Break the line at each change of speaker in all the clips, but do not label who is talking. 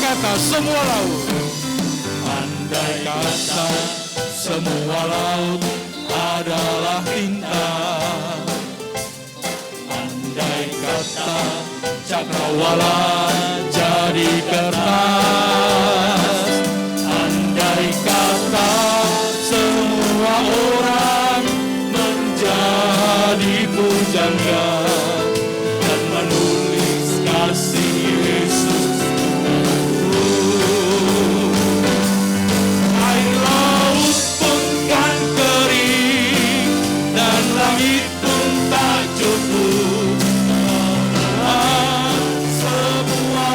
kata semua laut, andai kata semua laut adalah tinta, andai kata cakrawala jadi kertas, andai kata semua orang menjadi pujangga dan menulis kasih Yesus, air laut pun kan kering dan langit pun tak cukup, semua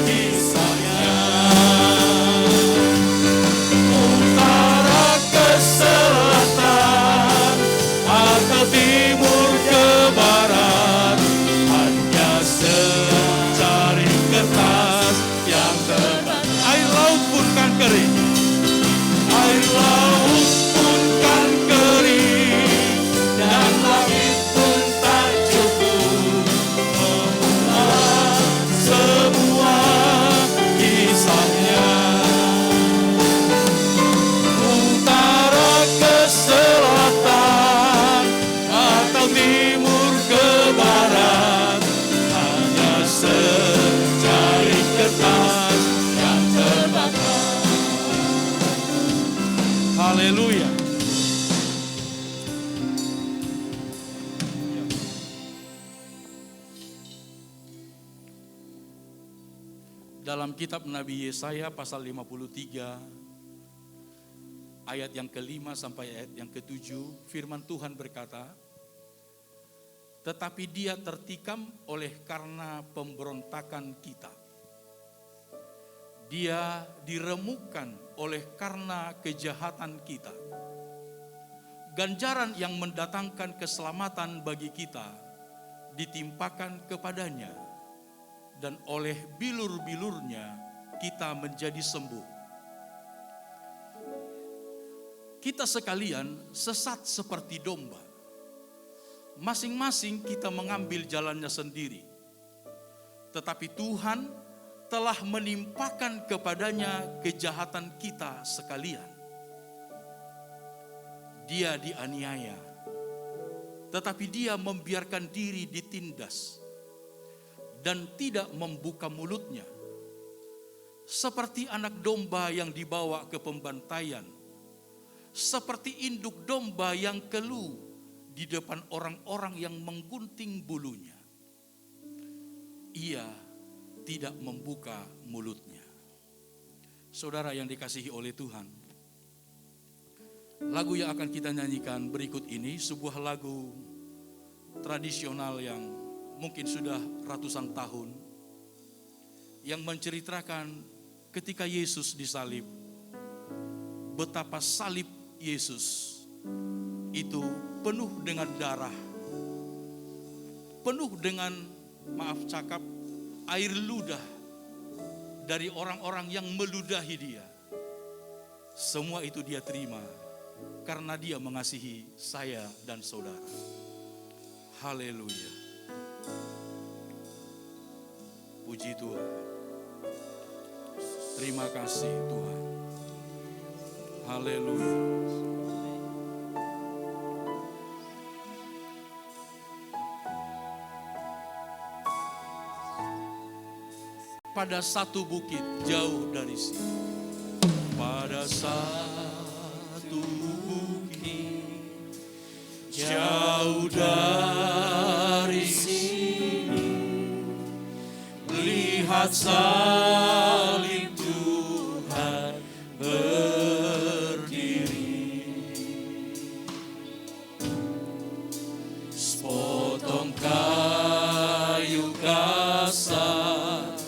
kisahnya. Utara ke selatan atau timur ke barat, hanya secari kertas yang terbang. Air laut pun kan kering, air laut pun kan kering dan langit pun tak cukup memuat semua kisahnya. Utara ke selatan atau timur ke barat, hanya secari kertas yang terbakar. Haleluya. Dalam kitab Nabi Yesaya pasal 53 ayat yang ke-5 sampai ayat yang ke-7, firman Tuhan berkata, tetapi dia tertikam oleh karena pemberontakan kita. Dia diremukkan oleh karena kejahatan kita. Ganjaran yang mendatangkan keselamatan bagi kita ditimpakan kepadanya, dan oleh bilur-bilurnya kita menjadi sembuh. Kita sekalian sesat seperti domba. Masing-masing kita mengambil jalannya sendiri. Tetapi Tuhan telah menimpakan kepadanya kejahatan kita sekalian. Dia dianiaya, tetapi dia membiarkan diri ditindas dan tidak membuka mulutnya. Seperti anak domba yang dibawa ke pembantaian, seperti induk domba yang keluh di depan orang-orang yang menggunting bulunya, ia tidak membuka mulutnya. Saudara yang dikasihi oleh Tuhan, lagu yang akan kita nyanyikan berikut ini sebuah lagu tradisional yang mungkin sudah ratusan tahun, yang menceritakan ketika Yesus disalib, betapa salib Yesus itu penuh dengan darah, penuh dengan, maaf cakap, air ludah dari orang-orang yang meludahi dia. Semua itu dia terima karena dia mengasihi saya dan saudara. Haleluya. Puji Tuhan. Terima kasih Tuhan. Haleluya. Pada satu bukit jauh dari sini, pada satu bukit jauh dari sini, lihat salib Tuhan berdiri, sepotong kayu kasar,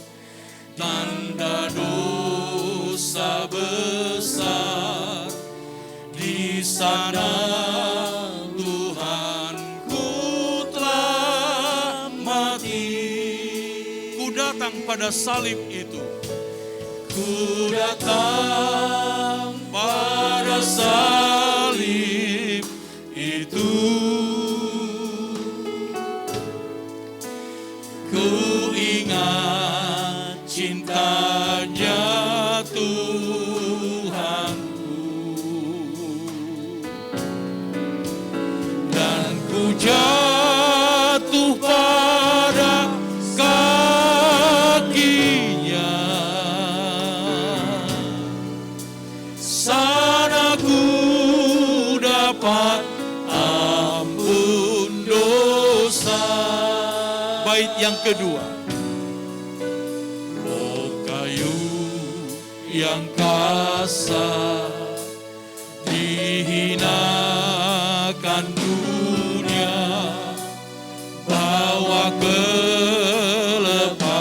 tanda dosa besar. Di sana Tuhanku telah mati. Ku datang pada salib itu, ku datang pada salib itu. Ku ingat cinta Tuhanku, dan ku jatuh pada kakinya. Sana ku dapat ampun dosa. Bait yang kedua. Oh kayu yang kasar, dihinakan dunia, bawa kelepasan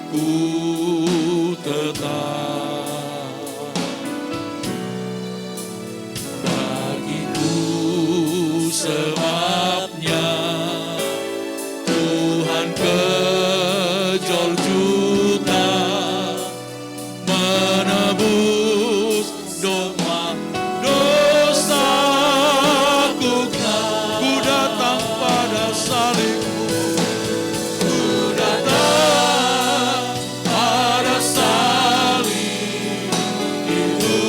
ku tetap. Bagiku sebabnya Tuhan kejol juta, menebus dosaku. Ku datang pada salibmu, ku datang pada salib itu.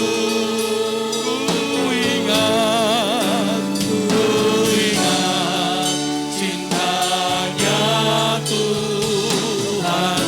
Ku ingat cintanya Tuhan.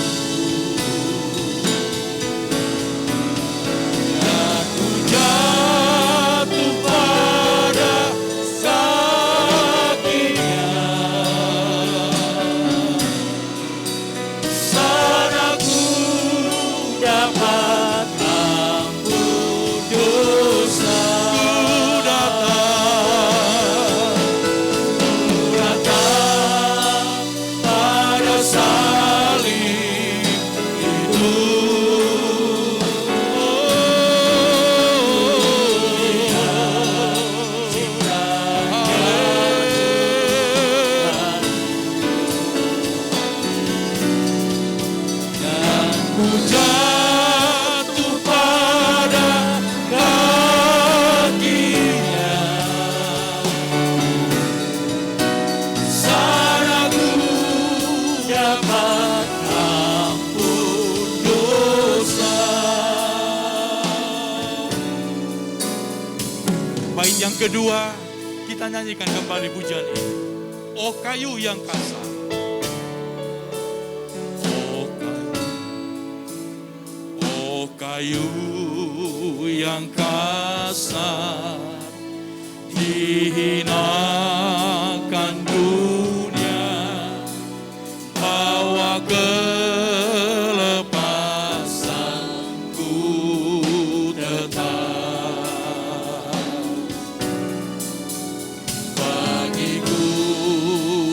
Jatuh pada kakinya, sana ku dapat ampun dosa. Bait yang kedua, kita nyanyikan kembali pujian ini. Oh kayu yang kasar. Kayu yang kasar, dihinakan dunia, bawa kelepasan ku tetap. Bagiku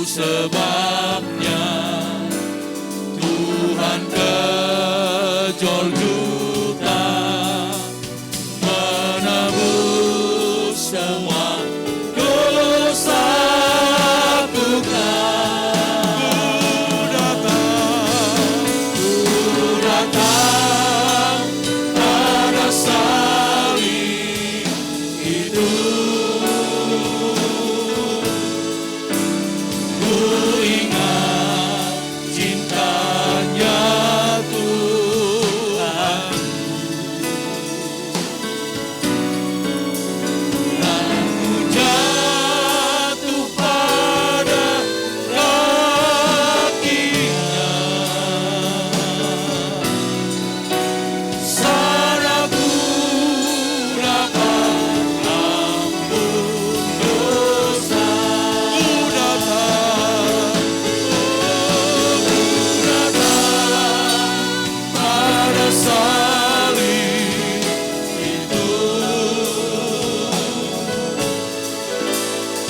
sebabnya Tuhan kejol juta, menebus semua dosaku. Ku datang pada salib itu. Ku ingat cintanya Tuhan. Dan ku jatuh pada kakinya, sana ku dapat ampun dosa. Ku datang pada salib itu.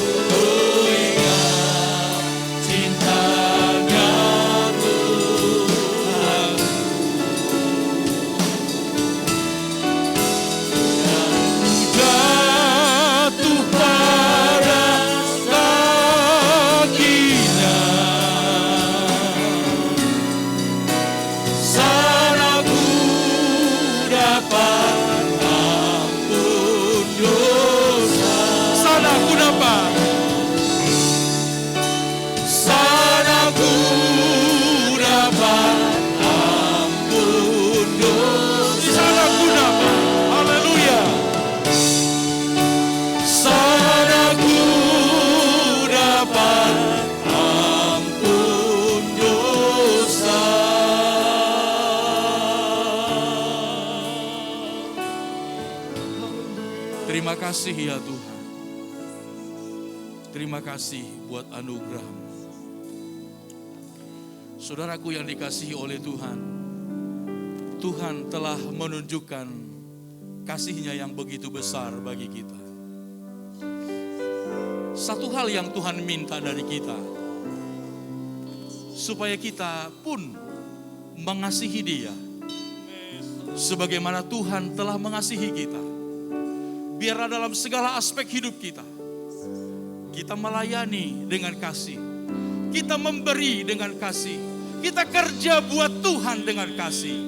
Ku ingat cintanya Tuhan. Jatuh pada kakinya, sana ku Terima kasih ya Tuhan. Terima kasih buat anugerah-Mu. Saudaraku yang dikasihi oleh Tuhan, Tuhan telah menunjukkan kasih-Nya yang begitu besar bagi kita. Satu hal yang Tuhan minta dari kita, supaya kita pun mengasihi Dia sebagaimana Tuhan telah mengasihi kita. Biarlah dalam segala aspek hidup kita melayani dengan kasih, kita memberi dengan kasih, kita kerja buat Tuhan dengan kasih.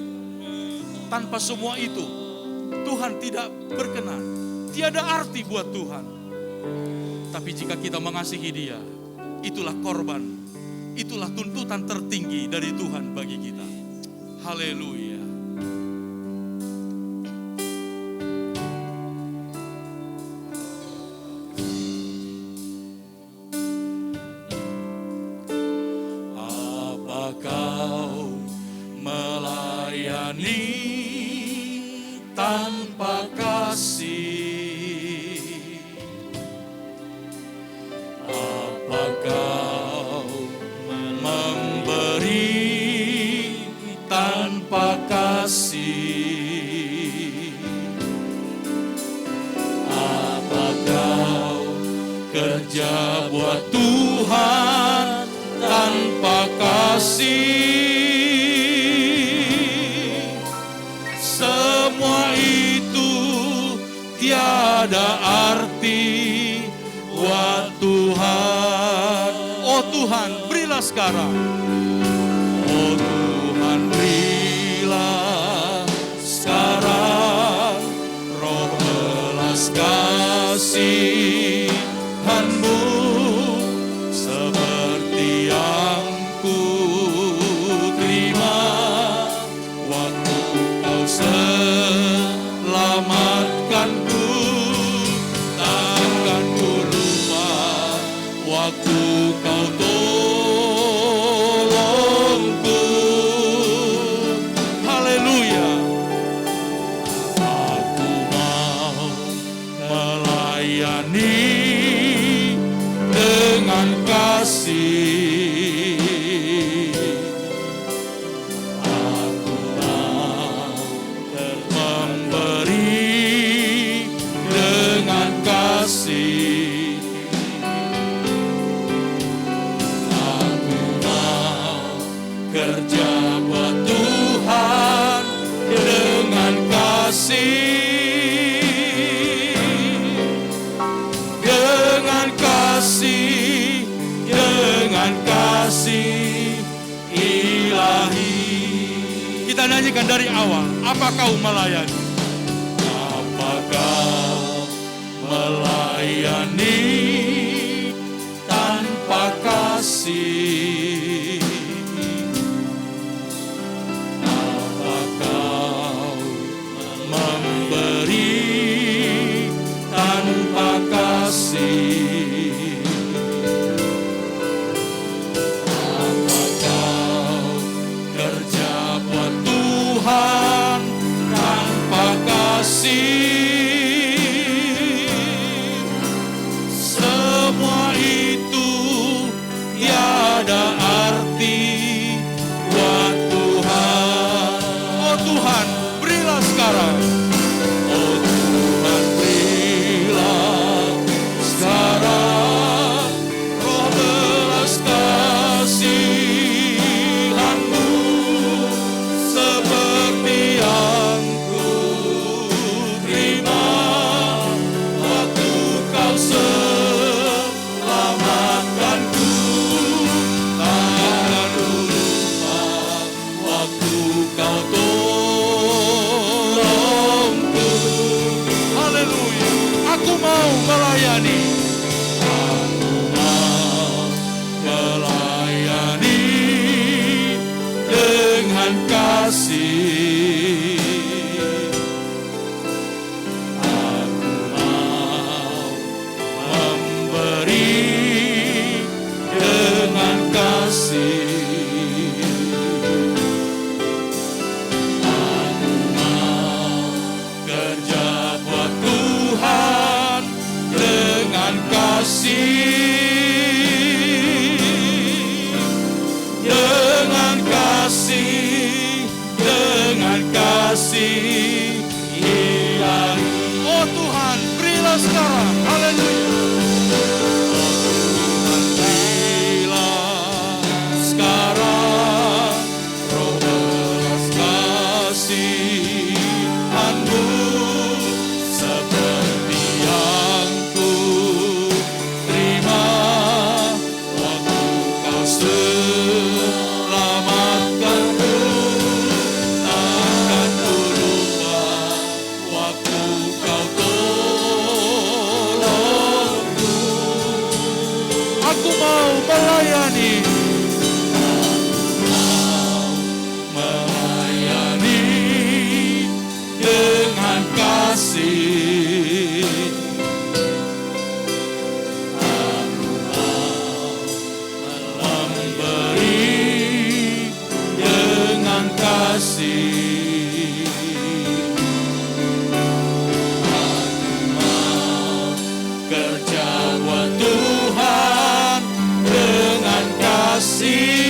Tanpa semua itu, Tuhan tidak berkenan, tiada arti buat Tuhan. Tapi jika kita mengasihi Dia, itulah korban, itulah tuntutan tertinggi dari Tuhan bagi kita. Haleluya.
Tanpa kasih, apa kau memberi tanpa kasih? Apa kau kerja buat Tuhan tanpa kasih? Semua itu tiada arti buat Tuhan.
Oh Tuhan, berilah sekarang.
Oh Tuhan, berilah sekarang roh belas kasih-Mu seperti yang ku terima waktu Kau selamatkanku. Takkan ku lupa waktu Kau tolongku.
Haleluya.
Aku mau melayani dengan kasih. Aku mau memberi dengan kasih. Aku mau kerja buat Tuhan dengan kasih. Dengan kasih, dengan kasih ilahi.
Kita nyanyikan dari awal. Apa kau melayani?
Apa kau melayani tanpa kasih? Apa kau memberi tanpa kasih? Apa kau kerja buat Tuhan tanpa kasih? Semua itu tiada arti buat Tuhan.
Oh Tuhan, berilah sekarang.
Oh Tuhan, berilah sekarang roh belas kasih-Mu seperti yang ku terima waktu Kau selamatkanku. Takkan ku lupa waktu Kau tolongku.
Haleluya. Aku mau melayani.
Aku mau melayani dengan kasih. Aku mau memberi dengan kasih. Aku mau kerja buat Tuhan kasih ilahi.
Oh Tuhan, berilah sekarang. Haleluya.
Berilah sekarang roh belas kasihan-Mu seperti yang ku terima waktu Kau selamatkanku. Takkan ku lupa waktu Kau tolongku.
Aku mau melayani.
Melayani dengan kasih. Aku mau memberi dengan kasih. Aku mau kerja buat Tuhan dengan kasih.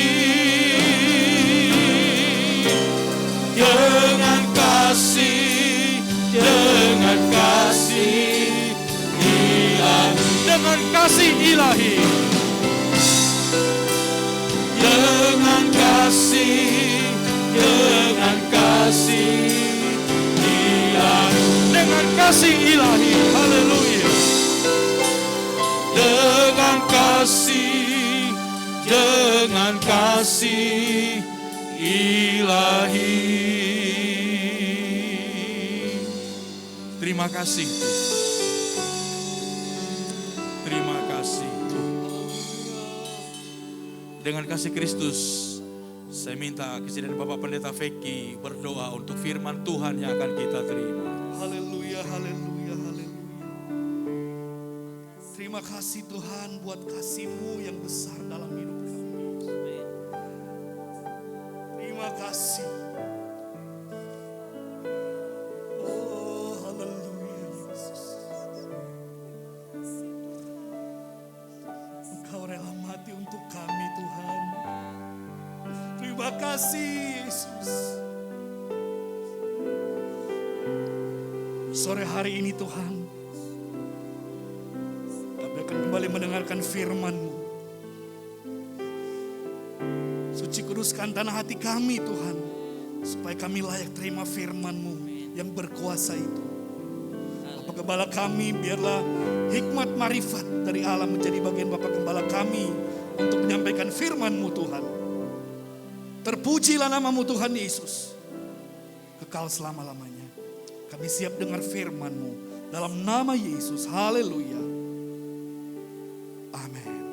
Dengan kasih, dengan kasih ilahi.
Dengan kasih ilahi.
Dengan kasih, dengan kasih ilahi.
Dengan kasih ilahi. Haleluya.
Dengan kasih, dengan kasih ilahi.
Terima kasih. Terima kasih. Dengan kasih Kristus, saya minta kesediaan Bapak Pendeta Feki berdoa untuk firman Tuhan yang akan kita terima.
Haleluya, haleluya, haleluya. Terima kasih Tuhan buat kasih-Mu yang besar dalam hidup kami. Terima kasih. Oh, haleluya Yesus. Engkau rela mati untuk kami Tuhan. Terima kasih Yesus. Sore hari ini Tuhan, kami akan kembali mendengarkan firman-Mu. Suci kuduskan tanah hati kami Tuhan, supaya kami layak terima firman-Mu yang berkuasa itu. Bapak Gembala kami, biarlah hikmat marifat dari Allah menjadi bagian Bapak Gembala kami untuk menyampaikan firman-Mu Tuhan. Terpujilah nama-Mu Tuhan Yesus, kekal selama-lamanya. Kami siap dengar firman-Mu dalam nama Yesus. Haleluya. Amin.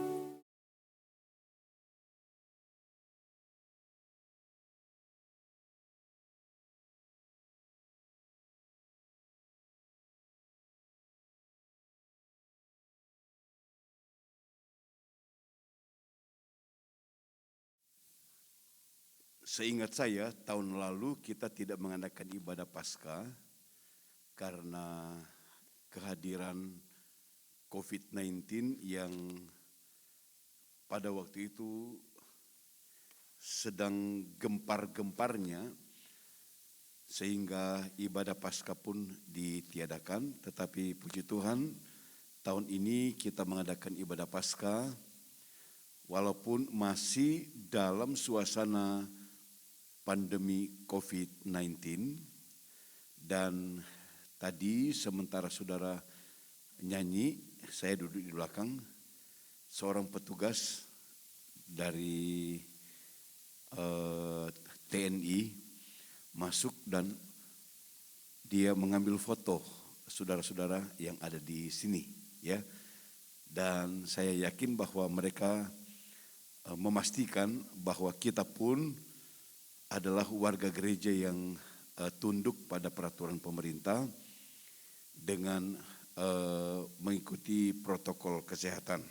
Seingat saya tahun lalu kita tidak mengadakan ibadah Paskah karena kehadiran COVID-19 yang pada waktu itu sedang gempar-gemparnya, sehingga ibadah Paskah pun ditiadakan. Tetapi puji Tuhan, tahun ini kita mengadakan ibadah Paskah walaupun masih dalam suasana pandemi COVID-19. Dan tadi sementara saudara nyanyi, saya duduk di belakang, seorang petugas dari TNI masuk dan dia mengambil foto saudara-saudara yang ada di sini, ya. Dan saya yakin bahwa mereka memastikan bahwa kita pun adalah warga gereja yang tunduk pada peraturan pemerintah dengan mengikuti protokol kesehatan.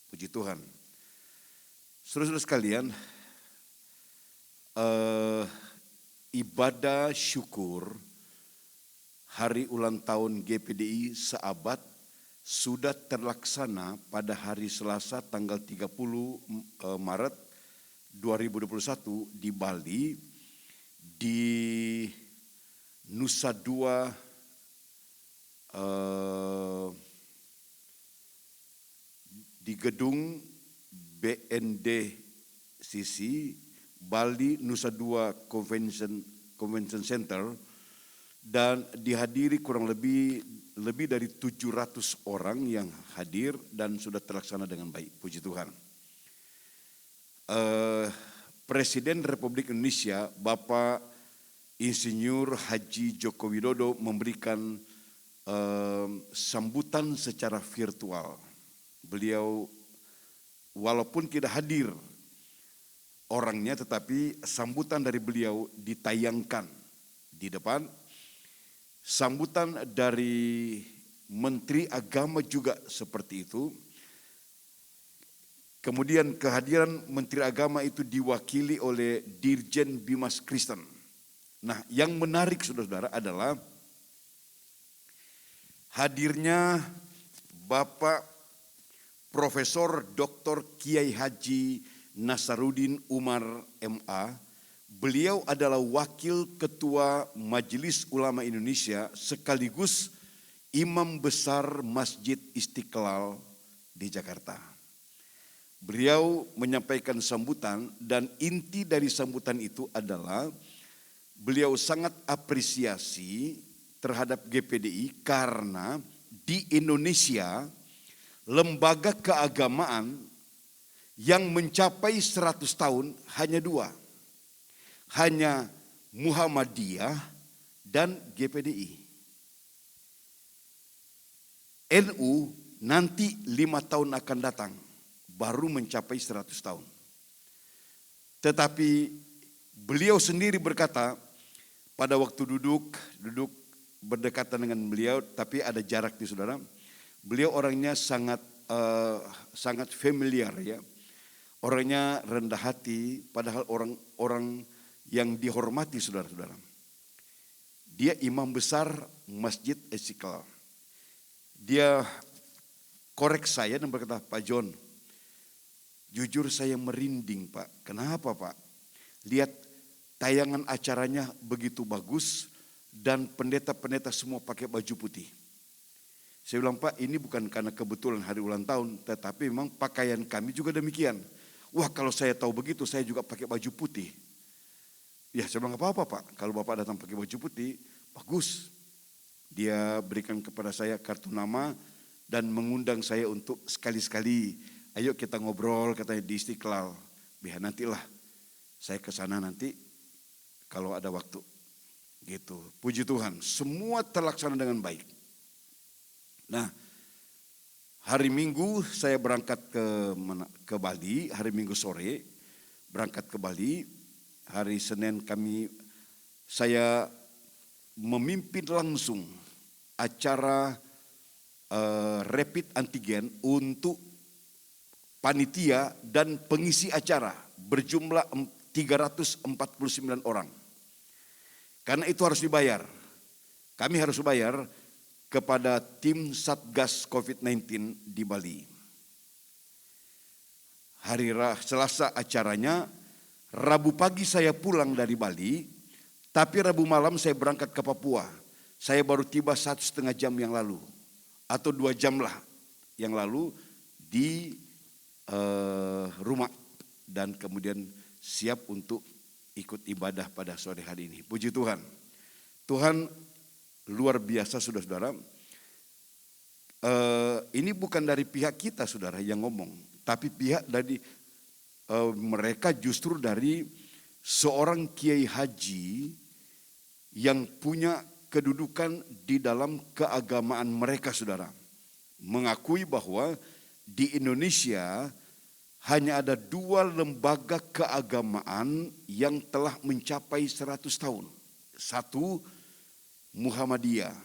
Puji Tuhan. Saudara-saudara sekalian, ibadah syukur hari ulang tahun GPDI seabad sudah terlaksana pada hari Selasa tanggal 30 Maret 2021 di Bali, di Nusa Dua di gedung BNDCC Bali Nusa Dua Convention Center, dan dihadiri kurang lebih dari 700 orang yang hadir dan sudah terlaksana dengan baik. Puji Tuhan. Presiden Republik Indonesia Bapak Insinyur Haji Joko Widodo memberikan sambutan secara virtual. Beliau walaupun tidak hadir orangnya, tetapi sambutan dari beliau ditayangkan di depan. Sambutan dari Menteri Agama juga seperti itu. Kemudian kehadiran Menteri Agama itu diwakili oleh Dirjen Bimas Kristen. Nah, yang menarik saudara-saudara adalah hadirnya Bapak Profesor Dr. Kiai Haji Nasaruddin Umar MA. Beliau adalah Wakil Ketua Majelis Ulama Indonesia sekaligus Imam Besar Masjid Istiqlal di Jakarta. Beliau menyampaikan sambutan dan inti dari sambutan itu adalah beliau sangat apresiasi terhadap GPDI karena di Indonesia lembaga keagamaan yang mencapai 100 tahun hanya dua. Hanya Muhammadiyah dan GPDI. NU nanti 5 tahun akan datang baru mencapai 100 tahun. Tetapi beliau sendiri berkata pada waktu duduk berdekatan dengan beliau, tapi ada jarak di saudara. Beliau orangnya sangat familiar ya. Orangnya rendah hati, padahal orang yang dihormati saudara-saudara. Dia imam besar Masjid Istiqlal. Dia korek saya dan berkata, Pak John, jujur saya merinding Pak. Kenapa Pak? Lihat tayangan acaranya begitu bagus dan pendeta-pendeta semua pakai baju putih. Saya bilang, Pak, ini bukan karena kebetulan hari ulang tahun, tetapi memang pakaian kami juga demikian. Wah, kalau saya tahu begitu, saya juga pakai baju putih. Ya, saya bilang, apa-apa Pak, kalau Bapak datang pakai baju putih, bagus. Dia berikan kepada saya kartu nama dan mengundang saya untuk sekali-sekali, ayo kita ngobrol katanya di Istiqlal. Biar nantilah saya ke sana nanti kalau ada waktu. Gitu. Puji Tuhan, semua terlaksana dengan baik. Nah, hari Minggu saya berangkat ke Bali, hari Minggu sore berangkat ke Bali. Hari Senin saya memimpin langsung acara rapid antigen untuk panitia dan pengisi acara berjumlah 349 orang. Karena itu harus dibayar. Kami harus bayar kepada tim Satgas COVID-19 di Bali. Hari Selasa acaranya, Rabu pagi saya pulang dari Bali, tapi Rabu malam saya berangkat ke Papua. Saya baru tiba 1,5 jam yang lalu, atau 2 jam lah yang lalu di rumah. Dan kemudian siap untuk ikut ibadah pada sore hari ini. Puji Tuhan. Tuhan luar biasa saudara-saudara. Ini bukan dari pihak kita saudara yang ngomong, tapi pihak dari mereka justru dari seorang kiai haji yang punya kedudukan di dalam keagamaan mereka saudara. Mengakui bahwa di Indonesia hanya ada 2 lembaga keagamaan yang telah mencapai 100 tahun. Satu, Muhammadiyah.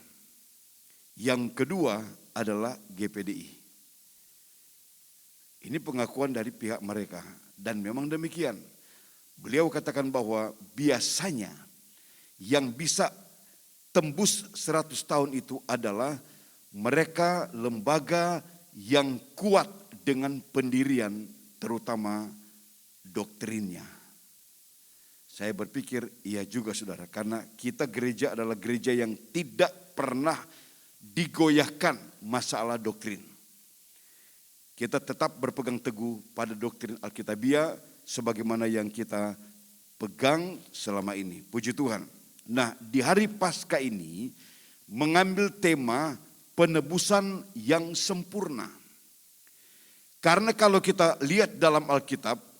Yang kedua adalah GPDI. Ini pengakuan dari pihak mereka. Dan memang demikian. Beliau katakan bahwa biasanya yang bisa tembus 100 tahun itu adalah mereka lembaga yang kuat dengan pendirian terutama doktrinnya. Saya berpikir iya juga saudara, karena kita gereja adalah gereja yang tidak pernah digoyahkan masalah doktrin. Kita tetap berpegang teguh pada doktrin Alkitabiah sebagaimana yang kita pegang selama ini. Puji Tuhan. Nah, di hari Paskah ini mengambil tema penebusan yang sempurna. Karena kalau kita lihat dalam Alkitab,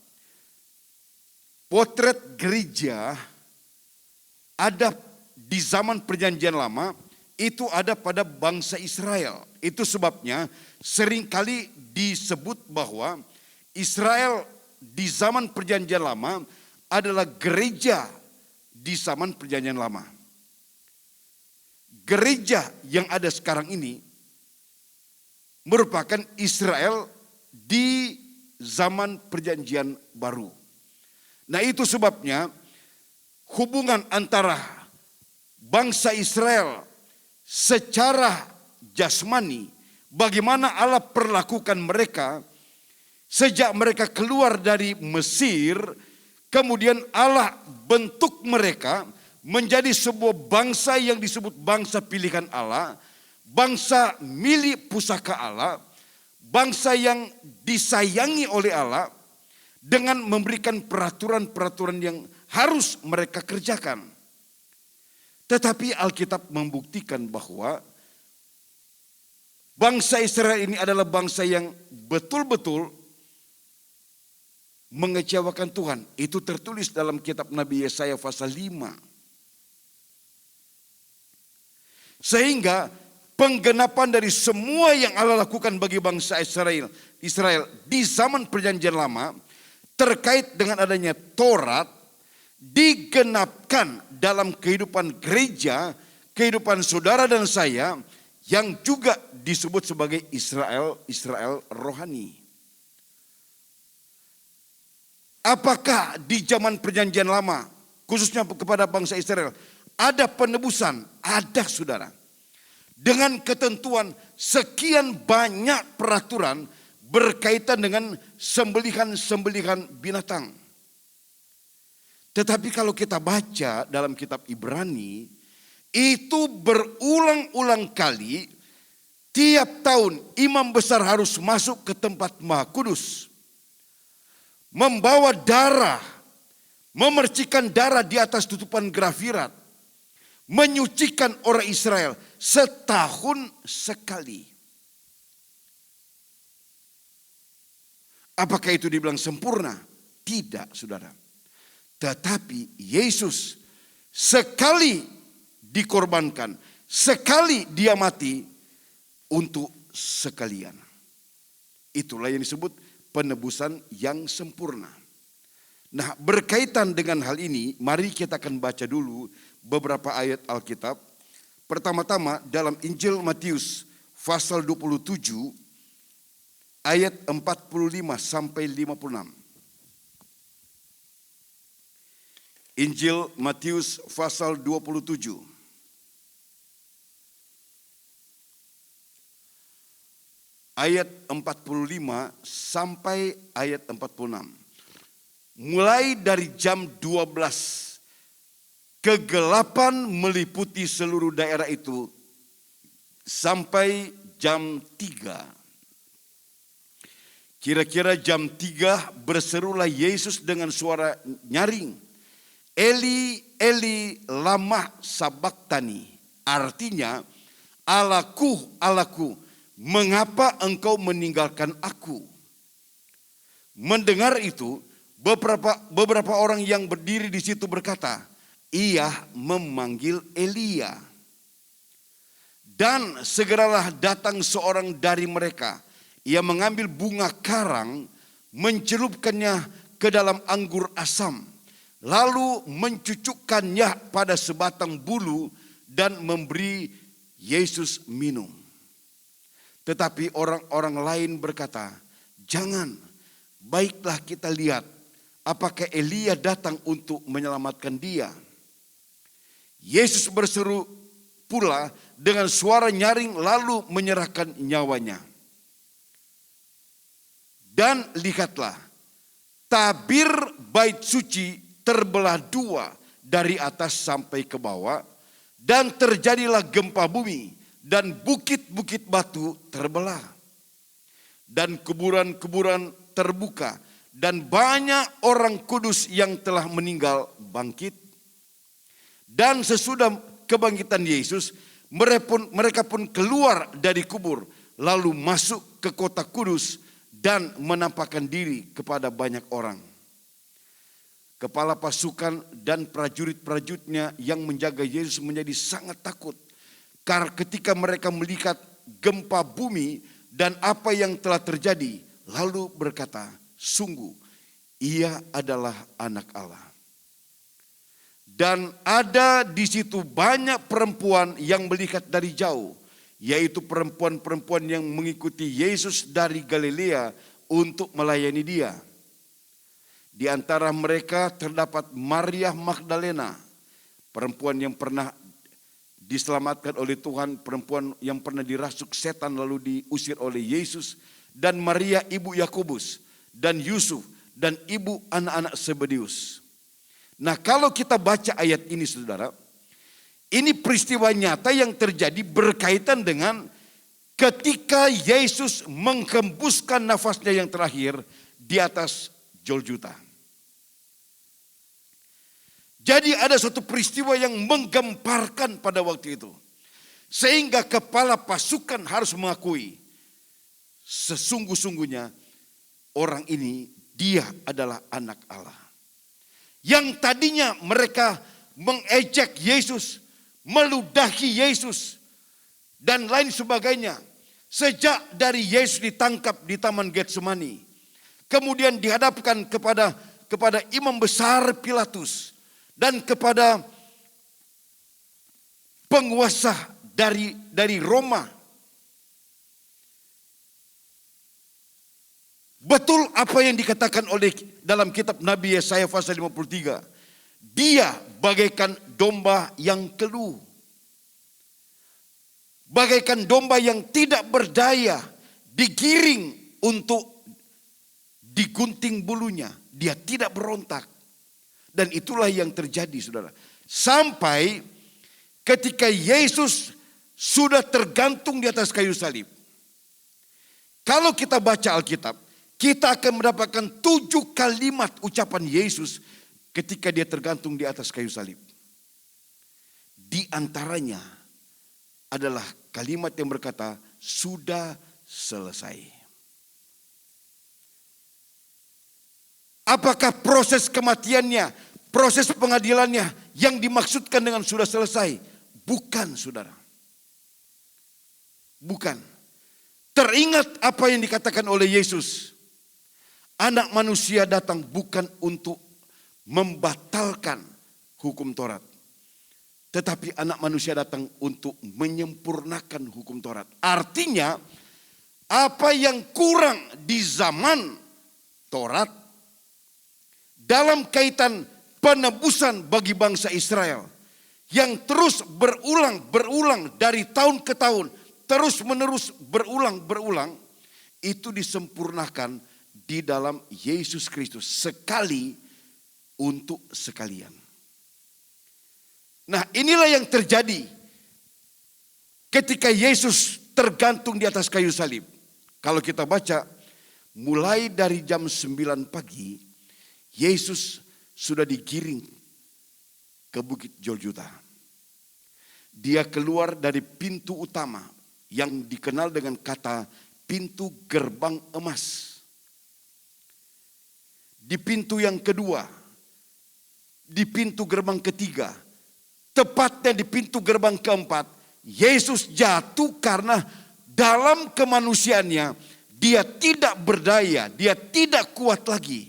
potret gereja ada di zaman Perjanjian Lama, itu ada pada bangsa Israel. Itu sebabnya seringkali disebut bahwa Israel di zaman Perjanjian Lama adalah gereja di zaman Perjanjian Lama. Gereja yang ada sekarang ini merupakan Israel di zaman Perjanjian Baru. Nah, itu sebabnya hubungan antara bangsa Israel secara jasmani, bagaimana Allah perlakukan mereka sejak mereka keluar dari Mesir, kemudian Allah bentuk mereka menjadi sebuah bangsa yang disebut bangsa pilihan Allah, bangsa milik pusaka Allah, bangsa yang disayangi oleh Allah dengan memberikan peraturan-peraturan yang harus mereka kerjakan. Tetapi Alkitab membuktikan bahwa bangsa Israel ini adalah bangsa yang betul-betul mengecewakan Tuhan. Itu tertulis dalam kitab Nabi Yesaya pasal 5. Sehingga penggenapan dari semua yang Allah lakukan bagi bangsa Israel di zaman Perjanjian Lama terkait dengan adanya Taurat digenapkan dalam kehidupan gereja, kehidupan saudara dan saya yang juga disebut sebagai Israel rohani. Apakah di zaman Perjanjian Lama, khususnya kepada bangsa Israel, ada penebusan? Ada, saudara. Dengan ketentuan sekian banyak peraturan berkaitan dengan sembelihan-sembelihan binatang. Tetapi kalau kita baca dalam kitab Ibrani, itu berulang-ulang kali tiap tahun imam besar harus masuk ke tempat Maha Kudus, membawa darah, memercikan darah di atas tutupan grafirat, menyucikan orang Israel setahun sekali. Apakah itu dibilang sempurna? Tidak, saudara. Tetapi Yesus sekali dikorbankan, sekali dia mati untuk sekalian. Itulah yang disebut penebusan yang sempurna. Nah, berkaitan dengan hal ini, mari kita akan baca dulu beberapa ayat Alkitab. Pertama-tama dalam Injil Matius pasal 27 ayat 45 sampai 56. Injil Matius pasal 27 ayat 45 sampai ayat 46. Mulai dari jam 12 kegelapan meliputi seluruh daerah itu sampai jam 3. Kira-kira jam 3 berserulah Yesus dengan suara nyaring, Eli, Eli, lama sabachthani. Artinya, Allahku, Allahku, mengapa engkau meninggalkan aku? Mendengar itu, beberapa orang yang berdiri di situ berkata, ia memanggil Elia. Dan segeralah datang seorang dari mereka. Ia mengambil bunga karang, mencelupkannya ke dalam anggur asam, lalu mencucukkannya pada sebatang bulu dan memberi Yesus minum. Tetapi orang-orang lain berkata, jangan, baiklah kita lihat apakah Elia datang untuk menyelamatkan dia. Yesus berseru pula dengan suara nyaring lalu menyerahkan nyawanya. Dan lihatlah, tabir bait suci terbelah dua dari atas sampai ke bawah, dan terjadilah gempa bumi, dan bukit-bukit batu terbelah, dan kuburan-kuburan terbuka, dan banyak orang kudus yang telah meninggal bangkit. Dan sesudah kebangkitan Yesus, mereka pun keluar dari kubur, lalu masuk ke kota kudus dan menampakkan diri kepada banyak orang. Kepala pasukan dan prajurit-prajuritnya yang menjaga Yesus menjadi sangat takut karena ketika mereka melihat gempa bumi dan apa yang telah terjadi, lalu berkata, sungguh ia adalah anak Allah. Dan ada di situ banyak perempuan yang melihat dari jauh, yaitu perempuan-perempuan yang mengikuti Yesus dari Galilea untuk melayani dia. Di antara mereka terdapat Maria Magdalena, perempuan yang pernah diselamatkan oleh Tuhan, perempuan yang pernah dirasuk setan lalu diusir oleh Yesus, dan Maria ibu Yakobus dan Yusuf dan ibu anak-anak Zebedeus. Nah, kalau kita baca ayat ini saudara, ini peristiwa nyata yang terjadi berkaitan dengan ketika Yesus menghembuskan nafasnya yang terakhir di atas Golgota. Jadi ada suatu peristiwa yang menggemparkan pada waktu itu. Sehingga kepala pasukan harus mengakui sesungguh-sungguhnya orang ini dia adalah anak Allah. Yang tadinya mereka mengejek Yesus, meludahi Yesus, dan lain sebagainya. Sejak dari Yesus ditangkap di Taman Getsemani, kemudian dihadapkan kepada imam besar Pilatus dan kepada penguasa dari Roma. Betul apa yang dikatakan oleh dalam kitab Nabi Yesaya pasal 53. Dia bagaikan domba yang keluh. Bagaikan domba yang tidak berdaya, digiring untuk digunting bulunya. Dia tidak berontak. Dan itulah yang terjadi saudara. Sampai ketika Yesus sudah tergantung di atas kayu salib. Kalau kita baca Alkitab, kita akan mendapatkan 7 kalimat ucapan Yesus ketika dia tergantung di atas kayu salib. Di antaranya adalah kalimat yang berkata, sudah selesai. Apakah proses kematiannya, proses pengadilannya yang dimaksudkan dengan sudah selesai? Bukan saudara. Bukan. Teringat apa yang dikatakan oleh Yesus. Anak manusia datang bukan untuk membatalkan hukum Taurat. Tetapi anak manusia datang untuk menyempurnakan hukum Taurat. Artinya apa yang kurang di zaman Taurat dalam kaitan penebusan bagi bangsa Israel yang terus berulang dari tahun ke tahun, terus menerus berulang, itu disempurnakan di dalam Yesus Kristus sekali untuk sekalian. Nah, inilah yang terjadi ketika Yesus tergantung di atas kayu salib. Kalau kita baca mulai dari jam 9 pagi, Yesus sudah digiring ke Bukit Golgota. Dia keluar dari pintu utama yang dikenal dengan kata pintu gerbang emas. Di pintu yang kedua, di pintu gerbang ketiga, tepatnya di pintu gerbang keempat, Yesus jatuh karena dalam kemanusiaannya dia tidak berdaya, dia tidak kuat lagi.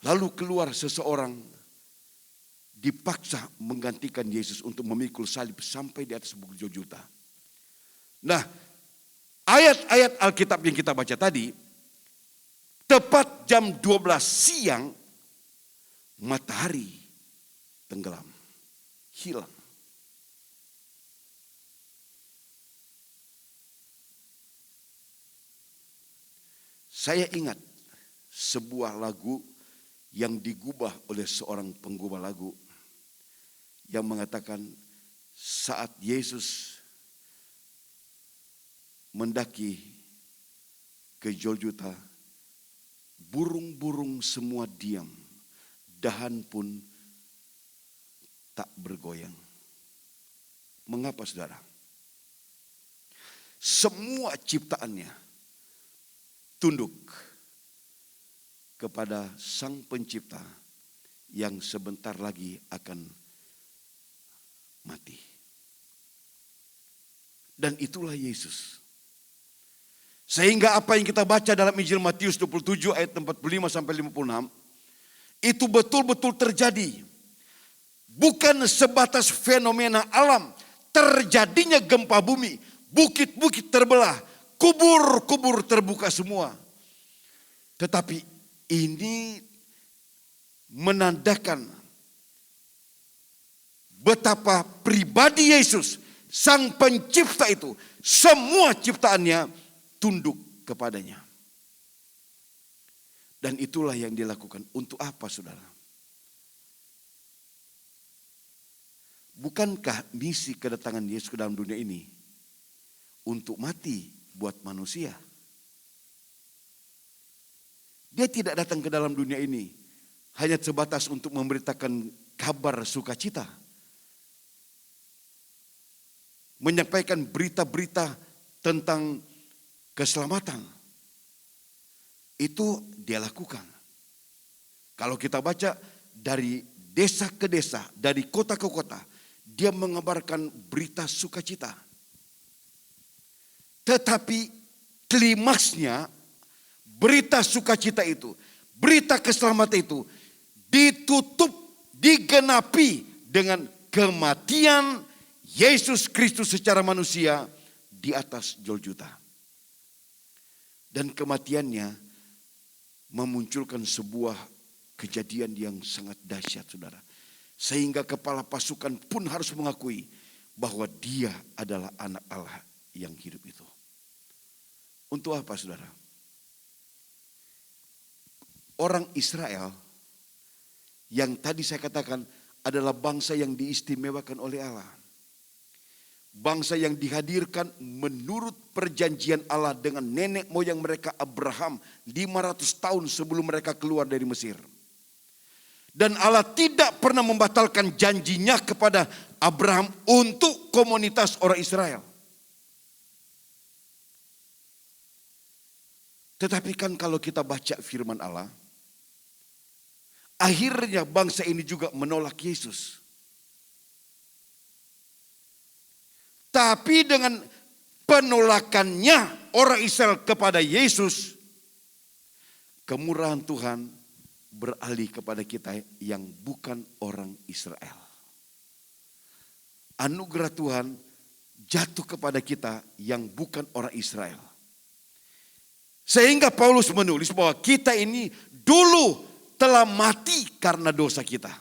Lalu keluar seseorang dipaksa menggantikan Yesus untuk memikul salib sampai di atas Bukit Golgota. Nah, ayat-ayat Alkitab yang kita baca tadi, tepat jam 12 siang, matahari tenggelam, hilang. Saya ingat sebuah lagu yang digubah oleh seorang penggubah lagu yang mengatakan saat Yesus mendaki ke Golgota, burung-burung semua diam, dahan pun tak bergoyang. Mengapa saudara? Semua ciptaannya tunduk kepada Sang Pencipta yang sebentar lagi akan mati. Dan itulah Yesus. Sehingga apa yang kita baca dalam Injil Matius 27 ayat 45 sampai 56 itu betul-betul terjadi. Bukan sebatas fenomena alam, terjadinya gempa bumi, bukit-bukit terbelah, kubur-kubur terbuka semua. Tetapi ini menandakan betapa pribadi Yesus, Sang Pencipta itu, semua ciptaannya tunduk kepadanya. Dan itulah yang dilakukan. Untuk apa saudara? Bukankah misi kedatangan Yesus ke dalam dunia ini untuk mati buat manusia? Dia tidak datang ke dalam dunia ini hanya sebatas untuk memberitakan kabar sukacita, menyampaikan berita-berita tentang keselamatan. Itu dia lakukan. Kalau kita baca dari desa ke desa, dari kota ke kota, dia mengabarkan berita sukacita. Tetapi klimaksnya berita sukacita itu, berita keselamatan itu ditutup, digenapi dengan kematian Yesus Kristus secara manusia di atas Golgota. Dan kematiannya memunculkan sebuah kejadian yang sangat dahsyat saudara. Sehingga kepala pasukan pun harus mengakui bahwa dia adalah anak Allah yang hidup itu. Untuk apa saudara? Orang Israel yang tadi saya katakan adalah bangsa yang diistimewakan oleh Allah. Bangsa yang dihadirkan menurut perjanjian Allah dengan nenek moyang mereka Abraham 500 tahun sebelum mereka keluar dari Mesir. Dan Allah tidak pernah membatalkan janjinya kepada Abraham untuk komunitas orang Israel. Tetapi kan kalau kita baca firman Allah, akhirnya bangsa ini juga menolak Yesus. Tapi dengan penolakannya orang Israel kepada Yesus, kemurahan Tuhan beralih kepada kita yang bukan orang Israel. Anugerah Tuhan jatuh kepada kita yang bukan orang Israel. Sehingga Paulus menulis bahwa kita ini dulu telah mati karena dosa kita.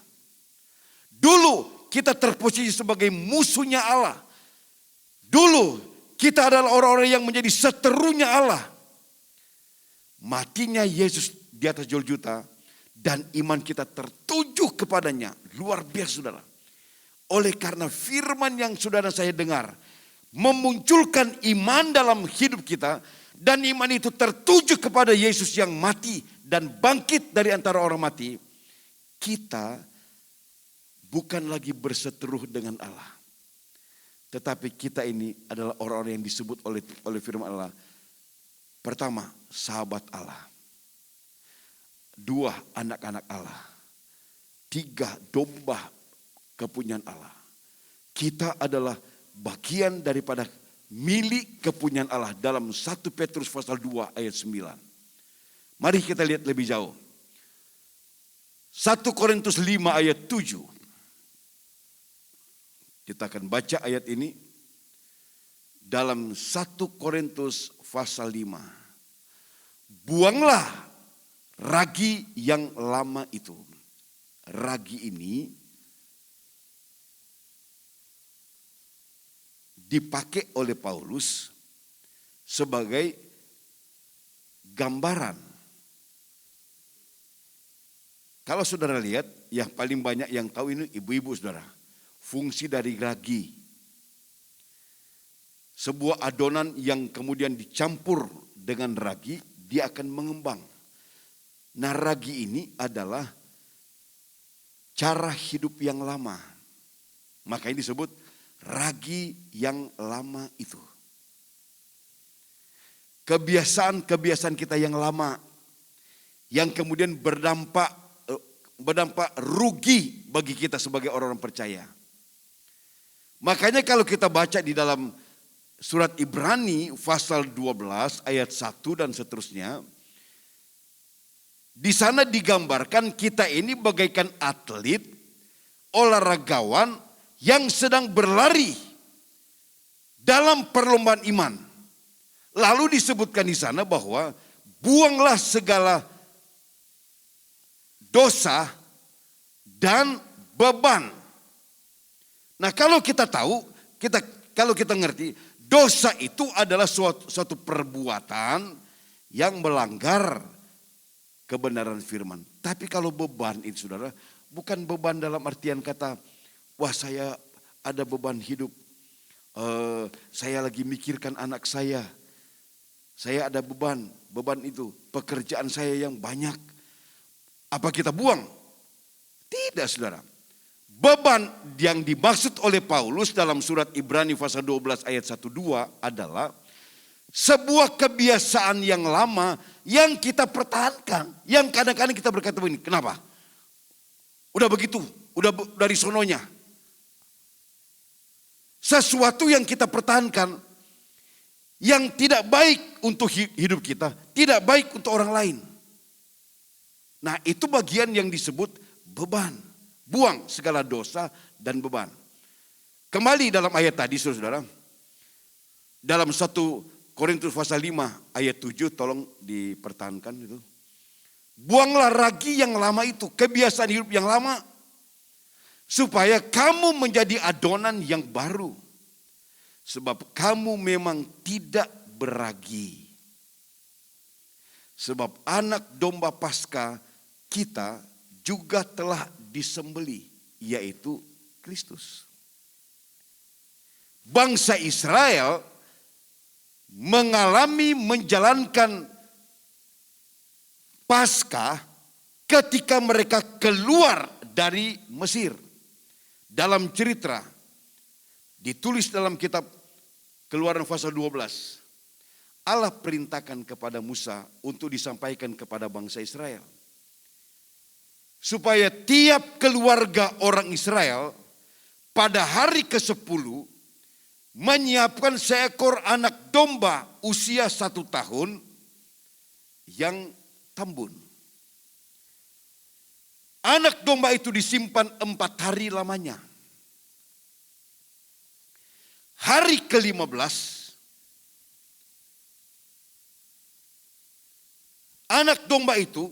Dulu kita terposisi sebagai musuhnya Allah. Dulu kita adalah orang-orang yang menjadi seterunya Allah. Matinya Yesus di atas Golgota dan iman kita tertuju kepadanya. Luar biasa saudara. Oleh karena firman yang saudara saya dengar memunculkan iman dalam hidup kita. Dan iman itu tertuju kepada Yesus yang mati dan bangkit dari antara orang mati. Kita bukan lagi berseteru dengan Allah. Tetapi kita ini adalah orang-orang yang disebut oleh firman Allah. Pertama, sahabat Allah. 2, anak-anak Allah. 3, domba kepunyaan Allah. Kita adalah bagian daripada milik kepunyaan Allah dalam 1 Petrus pasal 2 ayat 9. Mari kita lihat lebih jauh. 1 Korintus 5 ayat 7. Kita akan baca ayat ini dalam 1 Korintus pasal 5. Buanglah ragi yang lama itu. Ragi ini dipakai oleh Paulus sebagai gambaran Kalau saudara lihat, yang paling banyak yang tahu ini ibu-ibu saudara. Fungsi dari ragi. Sebuah adonan yang kemudian dicampur dengan ragi, dia akan mengembang. Nah, ragi ini adalah cara hidup yang lama. Makanya disebut ragi yang lama itu. Kebiasaan-kebiasaan kita yang lama, yang kemudian berdampak rugi bagi kita sebagai orang-orang percaya. Makanya kalau kita baca di dalam surat Ibrani pasal 12 ayat 1 dan seterusnya, di sana digambarkan kita ini bagaikan atlet, olahragawan yang sedang berlari dalam perlombaan iman. Lalu disebutkan di sana bahwa buanglah segala dosa dan beban. Nah, kalau kita tahu, kalau kita ngerti, dosa itu adalah suatu perbuatan yang melanggar kebenaran firman. Tapi kalau beban itu saudara, bukan beban dalam artian kata, wah saya ada beban hidup, saya lagi mikirkan anak saya ada beban itu, pekerjaan saya yang banyak. Apa kita buang? Tidak saudara. Beban yang dimaksud oleh Paulus dalam surat Ibrani pasal 12 ayat 1-2 adalah sebuah kebiasaan yang lama yang kita pertahankan. Yang kadang-kadang kita berkata begini, kenapa? Udah begitu, udah dari sononya. Sesuatu yang kita pertahankan yang tidak baik untuk hidup kita, tidak baik untuk orang lain. Nah, itu bagian yang disebut beban. Buang segala dosa dan beban. Kembali dalam ayat tadi saudara. Dalam 1 Korintus pasal 5 ayat 7, tolong dipertahankan itu. Buanglah ragi yang lama itu, kebiasaan hidup yang lama, supaya kamu menjadi adonan yang baru. Sebab kamu memang tidak beragi. Sebab anak domba Paskah kita juga telah disembelih, yaitu Kristus. Bangsa Israel menjalankan Paskah ketika mereka keluar dari Mesir. Dalam cerita ditulis dalam kitab Keluaran pasal 12. Allah perintahkan kepada Musa untuk disampaikan kepada bangsa Israel. Supaya tiap keluarga orang Israel pada hari ke-10 menyiapkan seekor anak domba usia 1 tahun yang tambun. Anak domba itu disimpan 4 hari lamanya. Hari ke-15 anak domba itu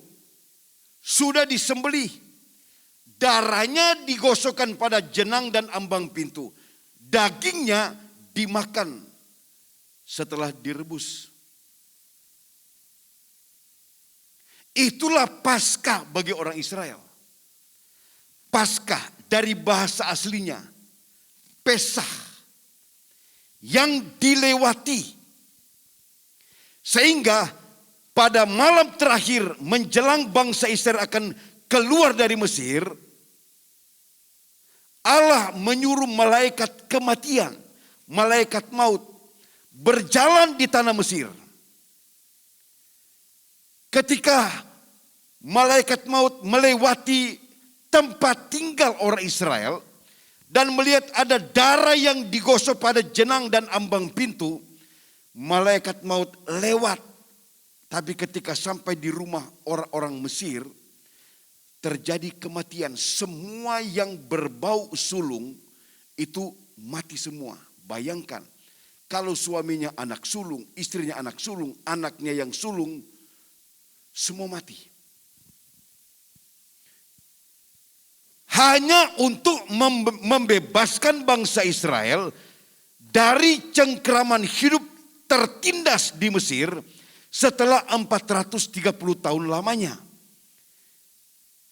sudah disembelih. Darahnya digosokkan pada jenang dan ambang pintu. Dagingnya dimakan setelah direbus. Itulah Paskah bagi orang Israel. Paskah dari bahasa aslinya Pesah, yang dilewati. Sehingga pada malam terakhir menjelang bangsa Israel akan keluar dari Mesir, Allah menyuruh malaikat kematian, malaikat maut berjalan di tanah Mesir. Ketika malaikat maut melewati tempat tinggal orang Israel dan melihat ada darah yang digosok pada jenang dan ambang pintu, malaikat maut lewat. Tapi ketika sampai di rumah orang-orang Mesir, terjadi kematian. Semua yang berbau sulung itu mati semua. Bayangkan, kalau suaminya anak sulung, istrinya anak sulung, anaknya yang sulung, semua mati. Hanya untuk membebaskan bangsa Israel dari cengkraman hidup tertindas di Mesir setelah 430 tahun lamanya.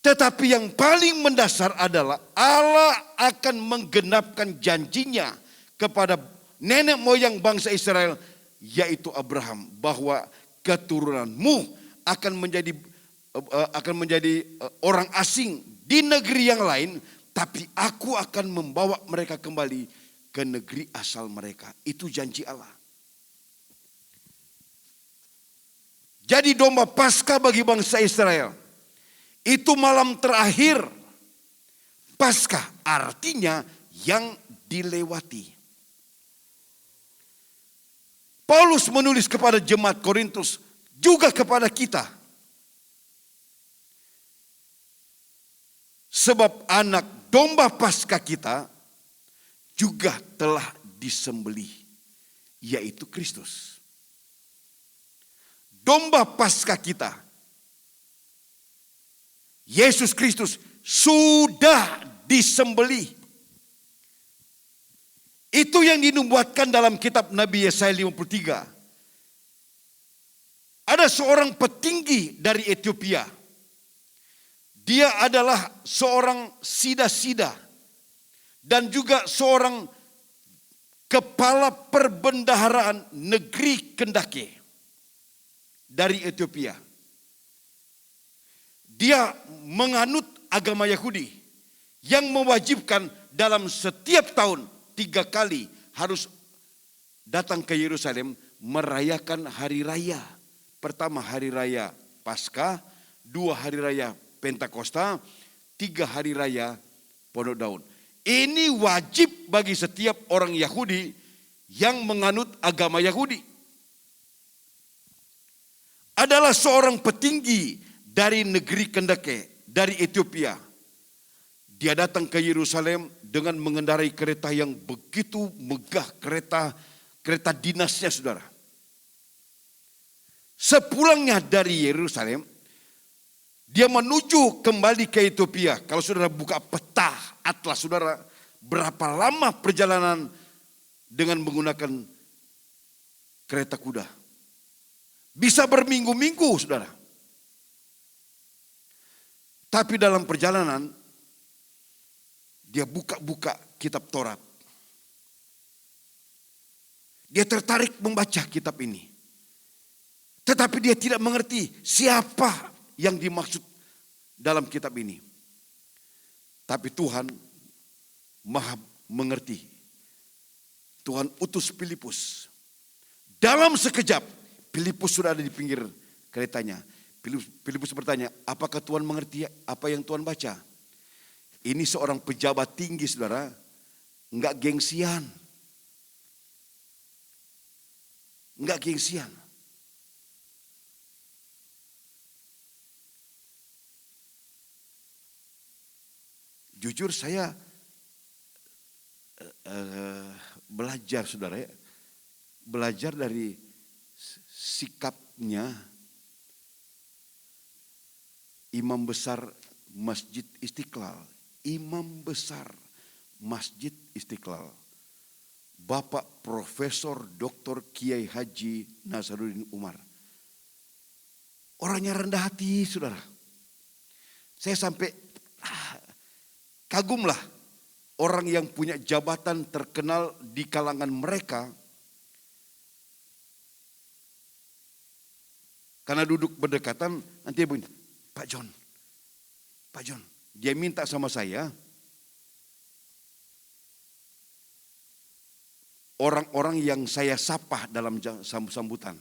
Tetapi yang paling mendasar adalah Allah akan menggenapkan janjinya kepada nenek moyang bangsa Israel, yaitu Abraham, bahwa keturunanmu akan menjadi orang asing di negeri yang lain, tapi aku akan membawa mereka kembali ke negeri asal mereka. Itu janji Allah. Jadi domba Paskah bagi bangsa Israel itu malam terakhir Paskah, artinya yang dilewati. Paulus menulis kepada jemaat Korintus, juga kepada kita. Sebab anak domba Paskah kita juga telah disembelih, yaitu Kristus. Domba Paskah kita, Yesus Kristus, sudah disembelih. Itu yang dinubuatkan dalam kitab Nabi Yesaya 53. Ada seorang petinggi dari Ethiopia. Dia adalah seorang sida-sida dan juga seorang kepala perbendaharaan negeri Kendake dari Ethiopia. Dia menganut agama Yahudi yang mewajibkan dalam setiap tahun 3 kali harus datang ke Yerusalem merayakan hari raya. Pertama hari raya Paskah, 2 hari raya Pentakosta, 3 hari raya Pondok Daun. Ini wajib bagi setiap orang Yahudi yang menganut agama Yahudi. Adalah seorang petinggi dari negeri Kendake, dari Ethiopia. Dia datang ke Yerusalem dengan mengendarai kereta yang begitu megah, kereta dinasnya, saudara. Sepulangnya dari Yerusalem, dia menuju kembali ke Ethiopia. Kalau saudara buka peta atlas saudara, berapa lama perjalanan dengan menggunakan kereta kuda. Bisa berminggu-minggu, saudara. Tapi dalam perjalanan, dia buka-buka kitab Taurat. Dia tertarik membaca kitab ini. Tetapi dia tidak mengerti siapa yang dimaksud dalam kitab ini. Tapi Tuhan maha mengerti. Tuhan utus Filipus. Dalam sekejap, Filipus sudah ada di pinggir keretanya. Filipus bertanya, apakah Tuhan mengerti apa yang Tuhan baca? Ini seorang pejabat tinggi, saudara. Enggak gengsian. Enggak gengsian. Jujur saya belajar, saudara ya. Belajar dari sikapnya Imam Besar Masjid Istiqlal. Imam Besar Masjid Istiqlal. Bapak Profesor Dr. Kiai Haji Nasaruddin Umar. Orangnya rendah hati, saudara. Saya sampai kagumlah orang yang punya jabatan terkenal di kalangan mereka. Karena duduk berdekatan, nanti dia begini, Pak John, dia minta sama saya, orang-orang yang saya sapa dalam sambutan.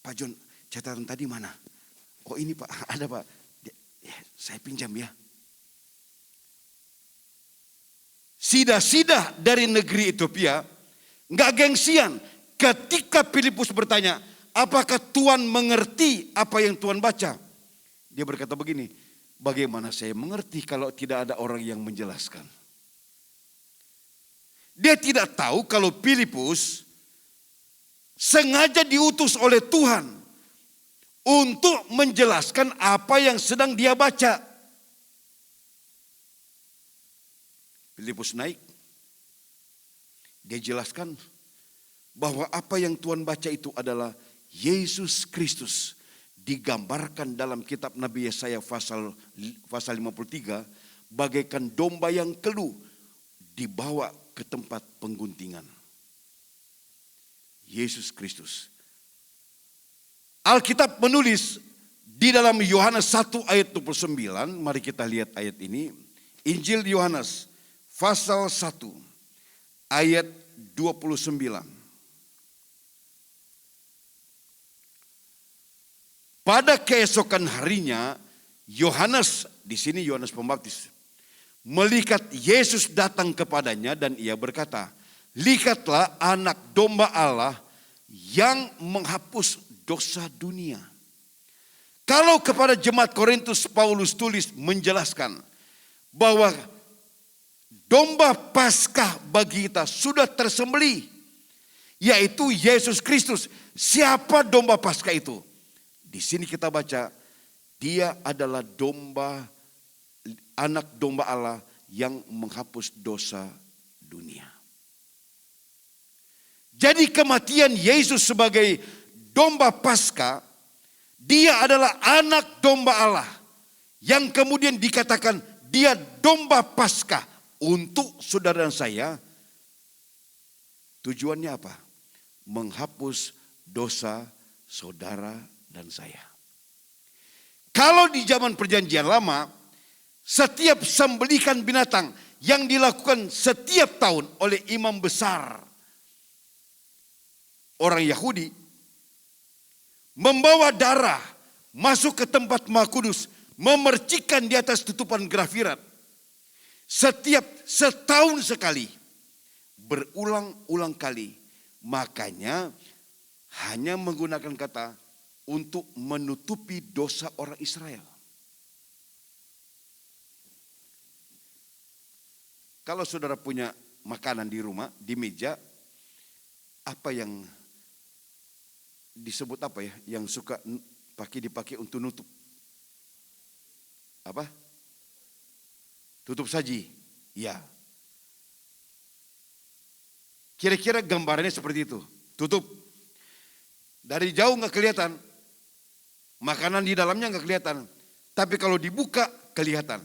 Pak John, catatan tadi mana? Oh ini Pak, ada Pak. Ya, saya pinjam ya. Sida-sida dari negeri Ethiopia, nggak gengsian. Ketika Filipus bertanya, apakah Tuhan mengerti apa yang Tuhan baca? Dia berkata begini, bagaimana saya mengerti kalau tidak ada orang yang menjelaskan? Dia tidak tahu kalau Filipus sengaja diutus oleh Tuhan untuk menjelaskan apa yang sedang dia baca. Filipus naik, dia jelaskan bahwa apa yang Tuhan baca itu adalah Yesus Kristus digambarkan dalam kitab Nabi Yesaya pasal 53 bagaikan domba yang keluh dibawa ke tempat pengguntingan. Yesus Kristus. Alkitab menulis di dalam Yohanes 1 ayat 29, mari kita lihat ayat ini. Injil Yohanes pasal 1 ayat 29. Pada keesokan harinya, Yohanes, di sini Yohanes Pembaptis, melihat Yesus datang kepadanya dan ia berkata, "Lihatlah anak domba Allah yang menghapus dosa dunia." Kalau kepada jemaat Korintus Paulus tulis menjelaskan bahwa domba Paskah bagi kita sudah tersembelih, yaitu Yesus Kristus. Siapa domba Paskah itu? Di sini kita baca, dia adalah anak domba Allah yang menghapus dosa dunia. Jadi kematian Yesus sebagai domba Paskah, dia adalah anak domba Allah yang kemudian dikatakan dia domba Paskah untuk saudara dan saya. Tujuannya apa? Menghapus dosa saudara dan saya. Kalau di zaman perjanjian lama, setiap sembelihan binatang yang dilakukan setiap tahun oleh imam besar orang Yahudi, membawa darah masuk ke tempat Maha Kudus, memercikkan di atas tutupan grafirat. Setiap setahun sekali, berulang-ulang kali. Makanya hanya menggunakan kata untuk menutupi dosa orang Israel. Kalau saudara punya makanan di rumah, di meja, apa yang disebut apa ya, yang suka dipakai untuk nutup? Apa? Tutup saji. Ya. Kira-kira gambarannya seperti itu. Tutup. Dari jauh nggak kelihatan. Makanan di dalamnya nggak kelihatan. Tapi kalau dibuka kelihatan.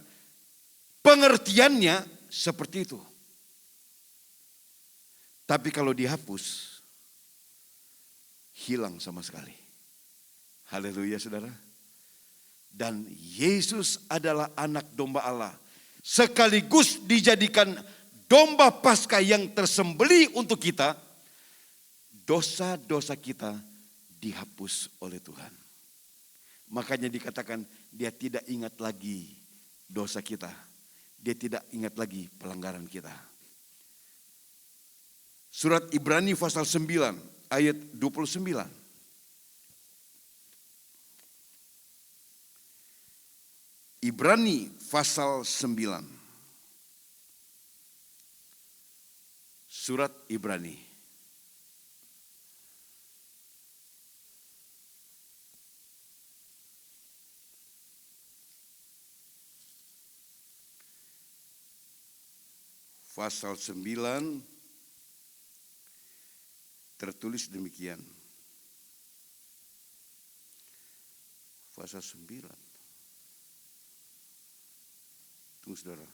Pengertiannya seperti itu. Tapi kalau dihapus, hilang sama sekali. Haleluya saudara. Dan Yesus adalah anak domba Allah. Sekaligus dijadikan domba Paskah yang tersembelih untuk kita. Dosa-dosa kita dihapus oleh Tuhan. Makanya dikatakan dia tidak ingat lagi dosa kita. Dia tidak ingat lagi pelanggaran kita. Surat Ibrani pasal 9 ayat 29. Ibrani pasal 9. Surat Ibrani. Pasal 9 tertulis demikian. Pasal 9. Tunggu saudara.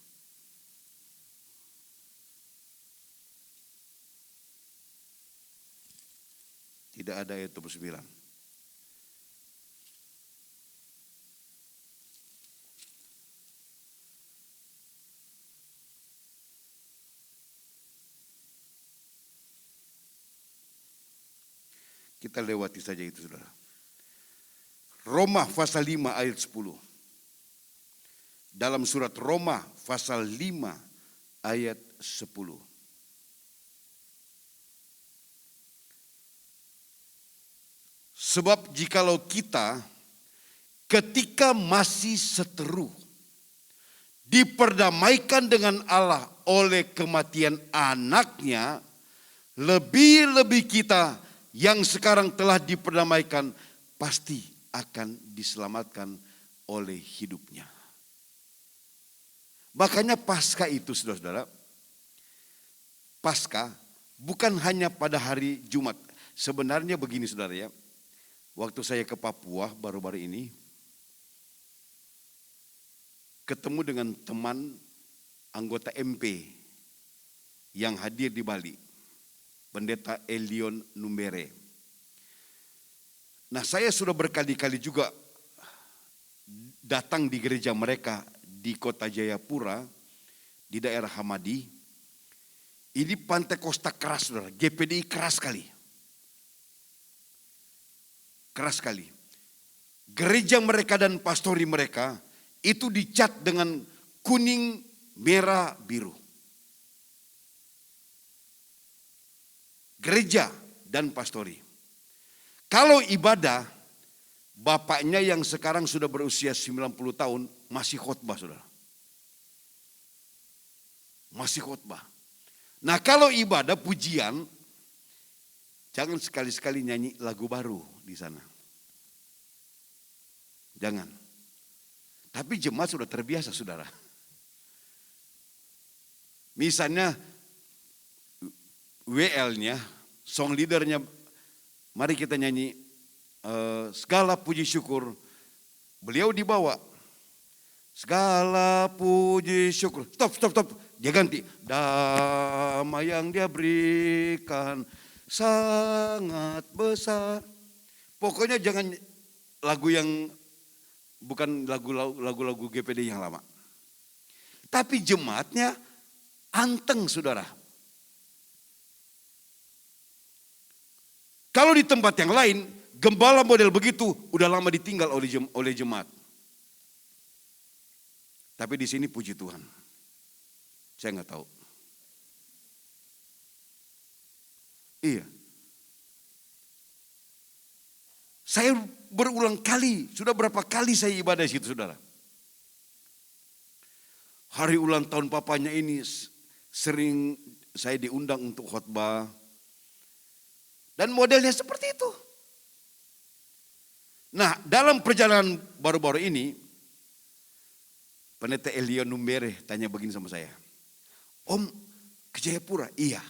Tidak ada ayat 29. Kita lewati saja itu saudara. Roma pasal 5 ayat 10. Dalam surat Roma pasal 5 ayat 10. Sebab jikalau kita ketika masih seteru diperdamaikan dengan Allah oleh kematian anaknya, lebih-lebih kita yang sekarang telah diperdamaikan pasti akan diselamatkan oleh hidupnya. Makanya Paskah itu saudara-saudara, Paskah bukan hanya pada hari Jumat. Sebenarnya begini saudara ya, waktu saya ke Papua baru-baru ini, ketemu dengan teman anggota MP yang hadir di Bali, Pendeta Elion Numbere. Nah, saya sudah berkali-kali juga datang di gereja mereka di kota Jayapura, di daerah Hamadi. Ini Pantai Kosta keras, saudara. GPDI keras sekali. Keras sekali. Gereja mereka dan pastori mereka itu dicat dengan kuning, merah, biru. Gereja dan pastori. Kalau ibadah, bapaknya yang sekarang sudah berusia 90 tahun masih khotbah, saudara. Masih khotbah. Nah, kalau ibadah pujian, jangan sekali-sekali nyanyi lagu baru di sana. Jangan. Tapi jemaat sudah terbiasa, saudara. Misalnya WL-nya, song leader-nya, mari kita nyanyi segala puji syukur. Beliau dibawa. Segala puji syukur. Stop. Dia ganti. Damai yang dia berikan sangat besar. Pokoknya jangan lagu yang bukan lagu-lagu GPD yang lama. Tapi jemaatnya anteng, saudara. Kalau di tempat yang lain, gembala model begitu udah lama ditinggal oleh jemaat. Tapi di sini puji Tuhan. Saya nggak tahu. Iya. Saya berulang kali, sudah berapa kali saya ibadah di situ, saudara. Hari ulang tahun papanya ini sering saya diundang untuk khotbah. Dan modelnya seperti itu. Nah, dalam perjalanan baru-baru ini, Pendeta Elion Numbere tanya begini sama saya. Om, ke Jayapura? Iya.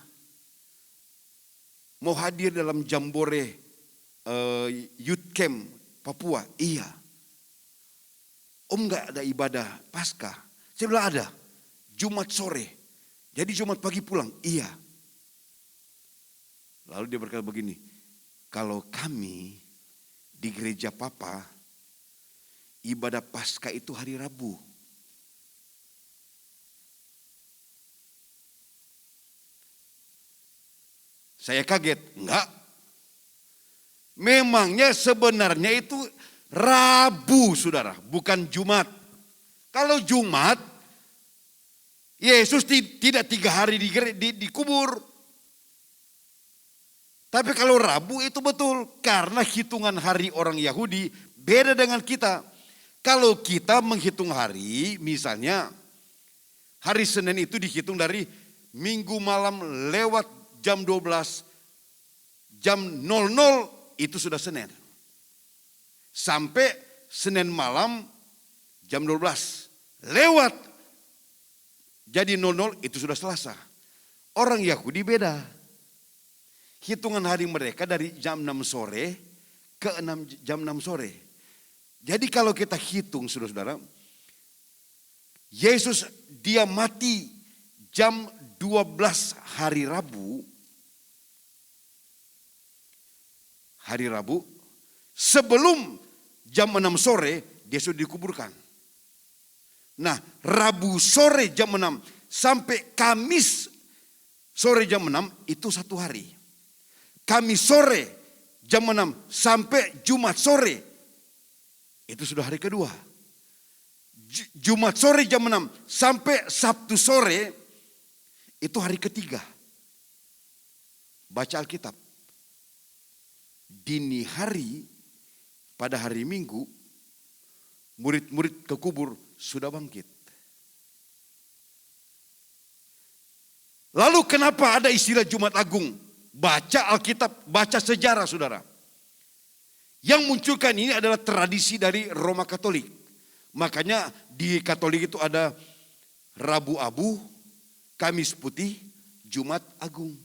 Mau hadir dalam jambore youth camp Papua? Iya. Om gak ada ibadah Paskah? Saya bilang ada. Jumat sore. Jadi Jumat pagi pulang? Iya. Lalu dia berkata begini, kalau kami di gereja Papa, ibadah Paskah itu hari Rabu. Saya kaget, enggak. Memangnya sebenarnya itu Rabu, saudara, bukan Jumat. Kalau Jumat, Yesus tidak 3 hari dikubur. Tapi kalau Rabu itu betul, karena hitungan hari orang Yahudi beda dengan kita. Kalau kita menghitung hari, misalnya hari Senin itu dihitung dari Minggu malam lewat jam 12, jam 00 itu sudah Senin. Sampai Senin malam jam 12, lewat jadi 00 itu sudah Selasa. Orang Yahudi beda. Hitungan hari mereka dari jam 6 sore ke jam 6 sore. Jadi kalau kita hitung, saudara-saudara, Yesus dia mati jam 12 hari Rabu. Hari Rabu, sebelum jam 6 sore dia sudah dikuburkan. Nah, Rabu sore jam 6 sampai Kamis sore jam 6 itu 1 hari. Kamis sore jam 6 sampai Jumat sore itu sudah hari kedua. Jumat sore jam 6 sampai Sabtu sore itu hari ketiga. Baca Alkitab. Dini hari pada hari Minggu murid-murid ke kubur sudah bangkit. Lalu kenapa ada istilah Jumat Agung? Baca Alkitab, baca sejarah, saudara. Yang munculkan ini adalah tradisi dari Roma Katolik. Makanya di Katolik itu ada Rabu Abu, Kamis Putih, Jumat Agung.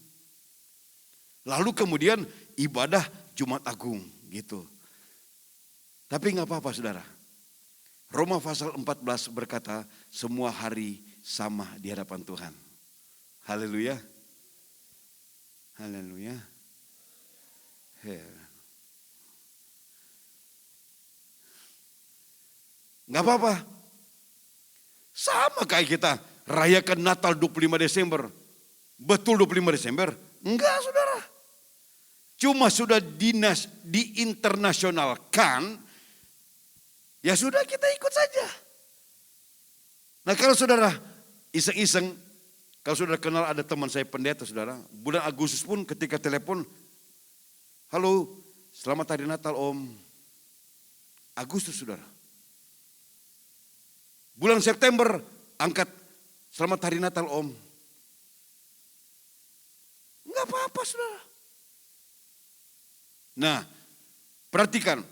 Lalu kemudian ibadah Jumat Agung gitu. Tapi nggak apa-apa saudara. Roma pasal 14 berkata semua hari sama di hadapan Tuhan. Haleluya. Haleluya. Nggak apa-apa. Sama kayak kita rayakan Natal 25 Desember. Betul 25 Desember? Enggak saudara. Cuma sudah diinternasionalkan, ya sudah kita ikut saja. Nah kalau saudara iseng-iseng, kalau saudara kenal ada teman saya pendeta saudara, bulan Agustus pun ketika telepon, halo selamat hari Natal Om. Agustus saudara. Bulan September angkat selamat hari Natal Om. Enggak apa-apa saudara. Nah, perhatikan.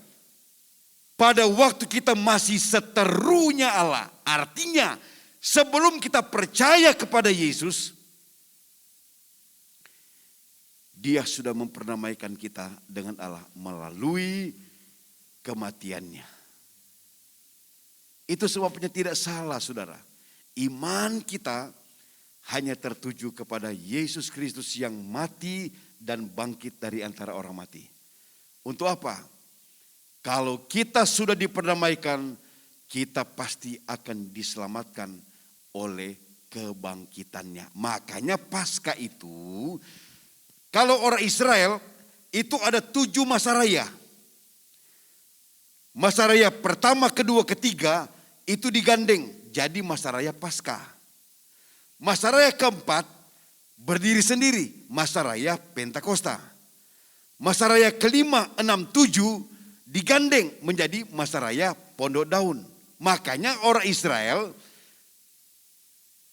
Pada waktu kita masih seterunya Allah. Artinya sebelum kita percaya kepada Yesus. Dia sudah memperdamaikan kita dengan Allah melalui kematiannya. Itu sebabnya tidak salah saudara. Iman kita hanya tertuju kepada Yesus Kristus yang mati dan bangkit dari antara orang mati. Untuk apa? Kalau kita sudah diperdamaikan, kita pasti akan diselamatkan oleh kebangkitannya. Makanya Paskah itu, kalau orang Israel itu ada 7 masa raya. Masa raya pertama, kedua, ketiga itu digandeng jadi masa raya Paskah. Masa raya keempat berdiri sendiri, masa raya Pentakosta. Masa raya kelima, 6, 7 digandeng menjadi masa raya Pondok Daun. Makanya orang Israel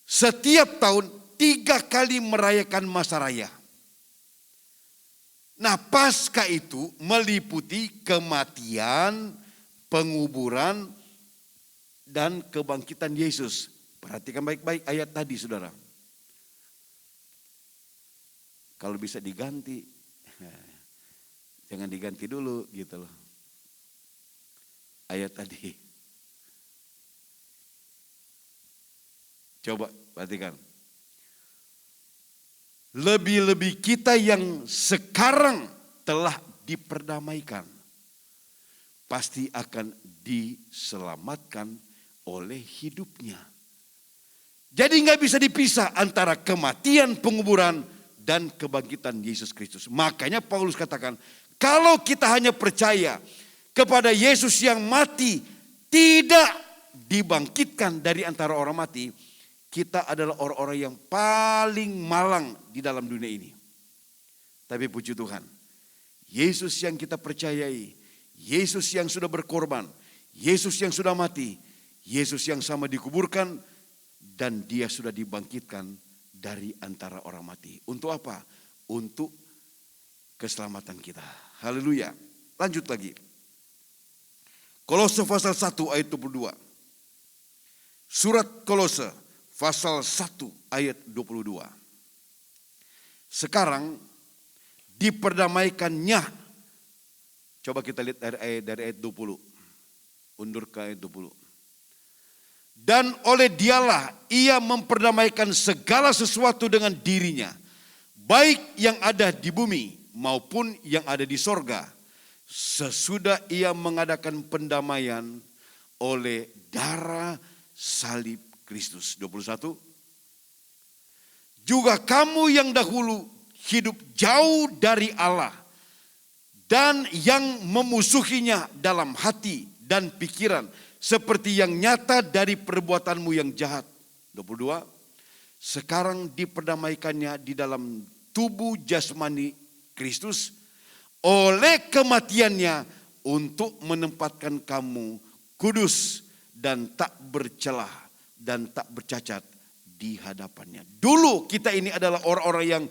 setiap tahun 3 kali merayakan masa raya. Nah Paskah itu meliputi kematian, penguburan, dan kebangkitan Yesus. Perhatikan baik-baik ayat tadi saudara. Kalau bisa diganti, jangan diganti dulu gitu loh. Ayat tadi. Coba perhatikan. Lebih-lebih kita yang sekarang telah diperdamaikan. Pasti akan diselamatkan oleh hidupnya. Jadi nggak bisa dipisah antara kematian, penguburan, dan kebangkitan Yesus Kristus. Makanya Paulus katakan, kalau kita hanya percaya kepada Yesus yang mati, tidak dibangkitkan dari antara orang mati, kita adalah orang-orang yang paling malang di dalam dunia ini. Tapi puji Tuhan, Yesus yang kita percayai, Yesus yang sudah berkorban, Yesus yang sudah mati, Yesus yang sama dikuburkan, dan dia sudah dibangkitkan dari antara orang mati. Untuk apa? Untuk keselamatan kita. Haleluya. Lanjut lagi. Kolose pasal 1 ayat 22. Surat Kolose pasal 1 ayat 22. Sekarang diperdamaikannya. Coba kita lihat dari ayat 20. Undur ke ayat 20. Dan oleh dialah ia memperdamaikan segala sesuatu dengan dirinya. Baik yang ada di bumi maupun yang ada di sorga. Sesudah ia mengadakan pendamaian oleh darah salib Kristus. 21. Juga kamu yang dahulu hidup jauh dari Allah. Dan yang memusuhinya dalam hati dan pikiran. Seperti yang nyata dari perbuatanmu yang jahat. 22. Sekarang diperdamaikannya di dalam tubuh jasmani Kristus. Oleh kematiannya untuk menempatkan kamu kudus dan tak bercelah dan tak bercacat di hadapannya. Dulu kita ini adalah orang-orang yang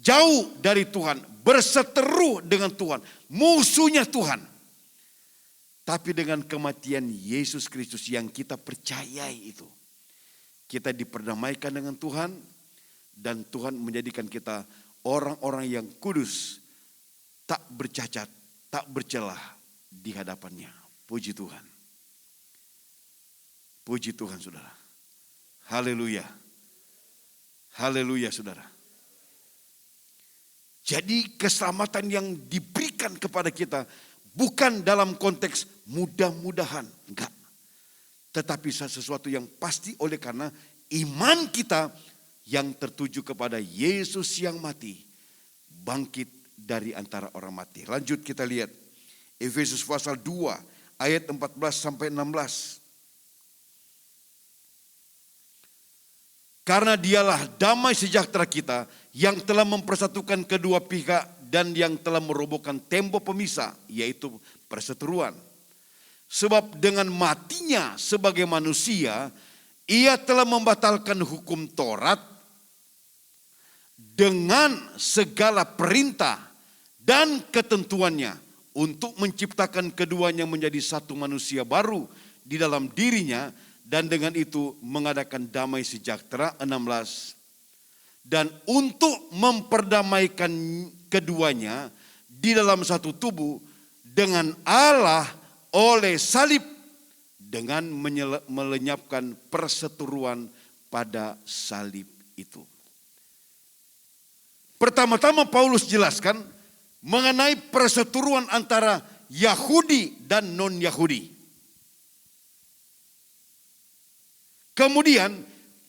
jauh dari Tuhan. Berseteru dengan Tuhan. Musuhnya Tuhan. Tapi dengan kematian Yesus Kristus yang kita percayai itu. Kita diperdamaikan dengan Tuhan. Dan Tuhan menjadikan kita orang-orang yang kudus. Tak bercacat, tak bercelah di hadapannya. Puji Tuhan. Puji Tuhan saudara. Haleluya. Haleluya saudara. Jadi keselamatan yang diberikan kepada kita bukan dalam konteks mudah-mudahan. Enggak. Tetapi sesuatu yang pasti oleh karena iman kita yang tertuju kepada Yesus yang mati. Bangkit dari antara orang mati. Lanjut kita lihat. Efesus pasal 2 ayat 14 sampai 16. Karena dialah damai sejahtera kita yang telah mempersatukan kedua pihak dan yang telah merobohkan tembok pemisah, yaitu perseteruan. Sebab dengan matinya sebagai manusia, ia telah membatalkan hukum Taurat dengan segala perintah dan ketentuannya untuk menciptakan keduanya menjadi satu manusia baru di dalam dirinya, dan dengan itu mengadakan damai sejahtera. 16. Dan untuk memperdamaikan keduanya di dalam satu tubuh dengan Allah oleh salib, dengan melenyapkan perseteruan pada salib itu. Pertama-tama Paulus jelaskan mengenai perseteruan antara Yahudi dan non-Yahudi. Kemudian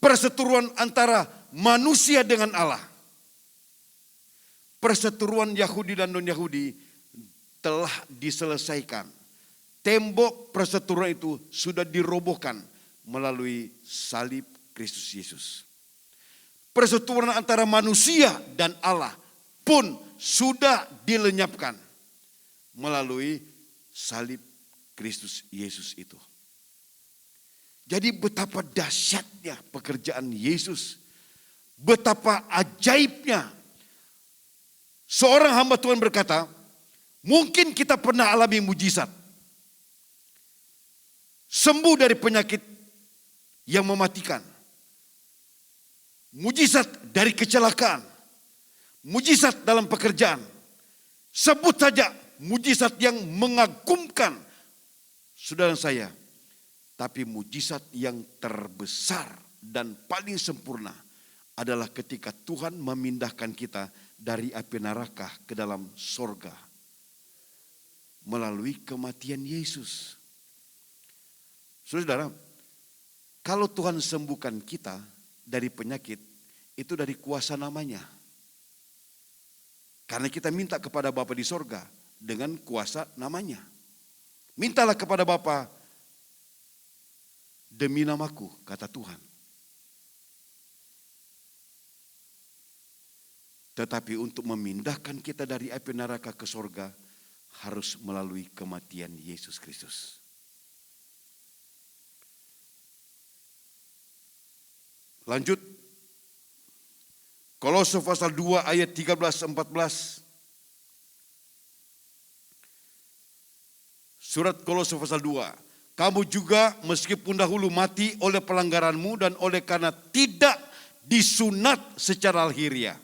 perseteruan antara manusia dengan Allah. Perseteruan Yahudi dan non-Yahudi telah diselesaikan. Tembok perseteruan itu sudah dirobohkan melalui salib Kristus Yesus. Perseteruan antara manusia dan Allah pun sudah dilenyapkan melalui salib Kristus Yesus itu. Jadi betapa dahsyatnya pekerjaan Yesus. Betapa ajaibnya. Seorang hamba Tuhan berkata, mungkin kita pernah alami mujizat. Sembuh dari penyakit yang mematikan. Mujizat dari kecelakaan. Mujizat dalam pekerjaan. Sebut saja mujizat yang mengagumkan saudara saya. Tapi mujizat yang terbesar dan paling sempurna adalah ketika Tuhan memindahkan kita dari api neraka ke dalam sorga. Melalui kematian Yesus. Saudara, kalau Tuhan sembuhkan kita dari penyakit, itu dari kuasa namanya. Karena kita minta kepada Bapa di sorga dengan kuasa namanya. Mintalah kepada Bapa demi namaku, kata Tuhan. Tetapi untuk memindahkan kita dari api neraka ke sorga harus melalui kematian Yesus Kristus. Lanjut. Kolose pasal 2 ayat 13-14. Surat Kolose pasal 2. Kamu juga meskipun dahulu mati oleh pelanggaranmu dan oleh karena tidak disunat secara lahiriah,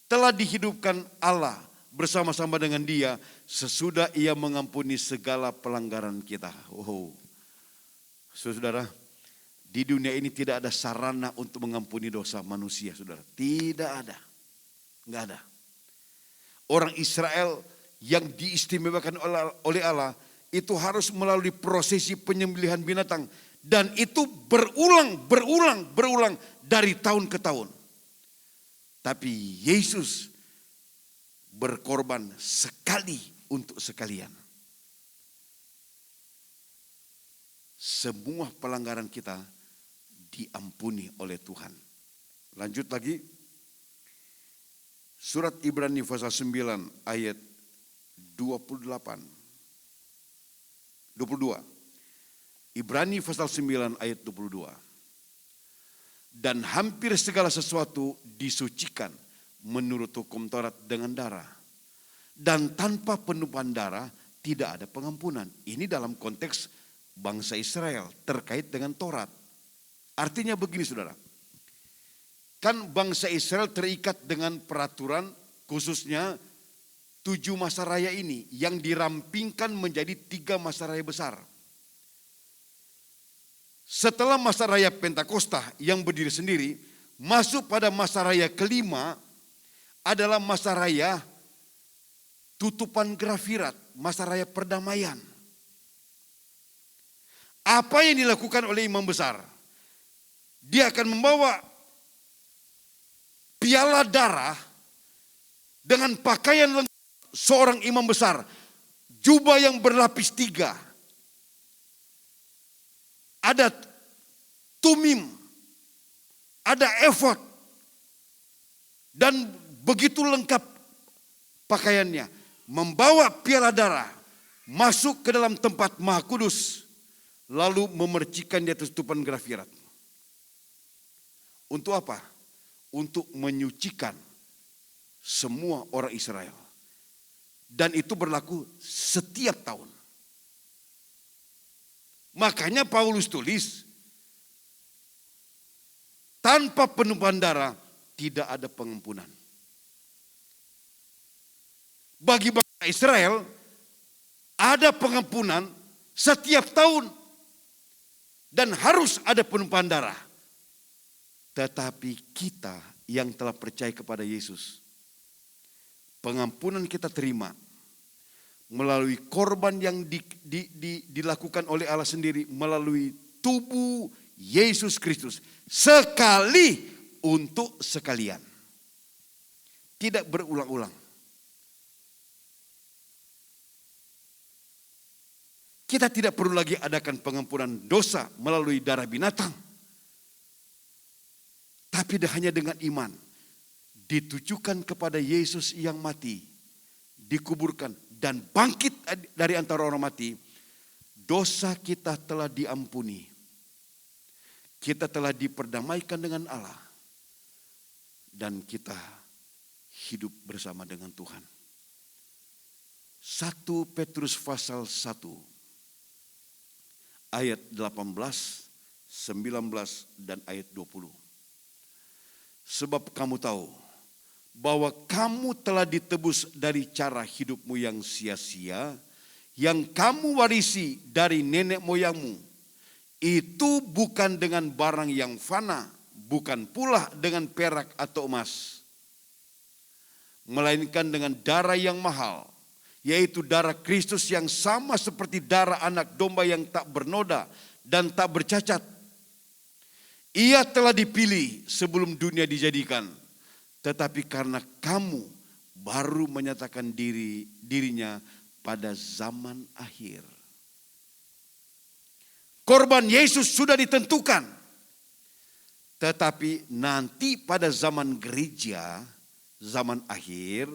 telah dihidupkan Allah bersama-sama dengan Dia sesudah Ia mengampuni segala pelanggaran kita. Oh, saudara, di dunia ini tidak ada sarana untuk mengampuni dosa manusia, saudara. Tidak ada, nggak ada. Orang Israel yang diistimewakan oleh Allah itu harus melalui prosesi penyembelihan binatang. Dan itu berulang dari tahun ke tahun. Tapi Yesus berkorban sekali untuk sekalian. Semua pelanggaran kita diampuni oleh Tuhan. Lanjut lagi. Surat Ibrani pasal 9 ayat 22. Ibrani pasal 9 ayat 22. Dan hampir segala sesuatu disucikan menurut hukum Taurat dengan darah. Dan tanpa penumpahan darah tidak ada pengampunan. Ini dalam konteks bangsa Israel terkait dengan Taurat. Artinya begini saudara. Kan bangsa Israel terikat dengan peraturan khususnya 7 masa raya ini yang dirampingkan menjadi 3 masa raya besar. Setelah masa raya Pentakosta yang berdiri sendiri, masuk pada masa raya kelima adalah masa raya tutupan grafirat, masa raya perdamaian. Apa yang dilakukan oleh imam besar? Dia akan membawa piala darah dengan pakaian lengkap seorang imam besar, jubah yang berlapis 3. Ada tumim, ada efod, dan begitu lengkap pakaiannya. Membawa piala darah, masuk ke dalam tempat Maha Kudus, lalu memercikan di atas tutupan grafirat. Untuk apa? Untuk menyucikan semua orang Israel. Dan itu berlaku setiap tahun. Makanya Paulus tulis, tanpa penumpahan darah tidak ada pengampunan. Bagi bangsa Israel ada pengampunan setiap tahun dan harus ada penumpahan darah. Tetapi kita yang telah percaya kepada Yesus, pengampunan kita terima melalui korban yang dilakukan oleh Allah sendiri, melalui tubuh Yesus Kristus, sekali untuk sekalian, tidak berulang-ulang. Kita tidak perlu lagi adakan pengampunan dosa melalui darah binatang, tapi hanya dengan iman ditujukan kepada Yesus yang mati, dikuburkan dan bangkit dari antara orang mati. Dosa kita telah diampuni. Kita telah diperdamaikan dengan Allah. Dan kita hidup bersama dengan Tuhan. 1 Petrus pasal 1 ayat 18, 19 dan ayat 20. Sebab kamu tahu bahwa kamu telah ditebus dari cara hidupmu yang sia-sia, yang kamu warisi dari nenek moyangmu. Itu bukan dengan barang yang fana, bukan pula dengan perak atau emas, melainkan dengan darah yang mahal, yaitu darah Kristus yang sama seperti darah anak domba yang tak bernoda dan tak bercacat. Ia telah dipilih sebelum dunia dijadikan, tetapi karena kamu baru menyatakan dirinya pada zaman akhir. Korban Yesus sudah ditentukan, tetapi nanti pada zaman gereja, zaman akhir,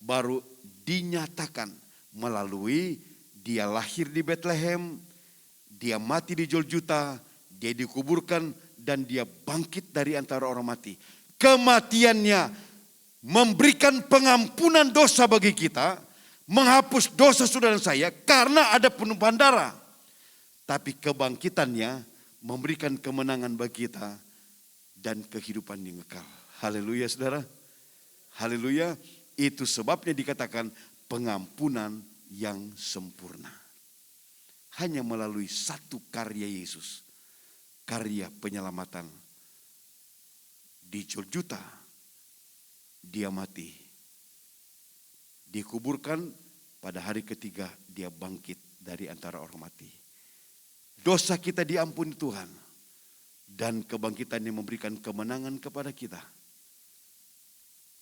baru dinyatakan melalui dia lahir di Bethlehem, dia mati di Golgota, dia dikuburkan, dan dia bangkit dari antara orang mati. Kematiannya memberikan pengampunan dosa bagi kita, menghapus dosa saudara saya karena ada penumpahan darah. Tapi kebangkitannya memberikan kemenangan bagi kita dan kehidupan yang kekal. Haleluya saudara. Haleluya. Itu sebabnya dikatakan pengampunan yang sempurna. Hanya melalui satu karya Yesus. Karya penyelamatan. Di Golgota dia mati. Dikuburkan, pada hari ketiga dia bangkit dari antara orang mati. Dosa kita diampuni Tuhan. Dan kebangkitannya memberikan kemenangan kepada kita.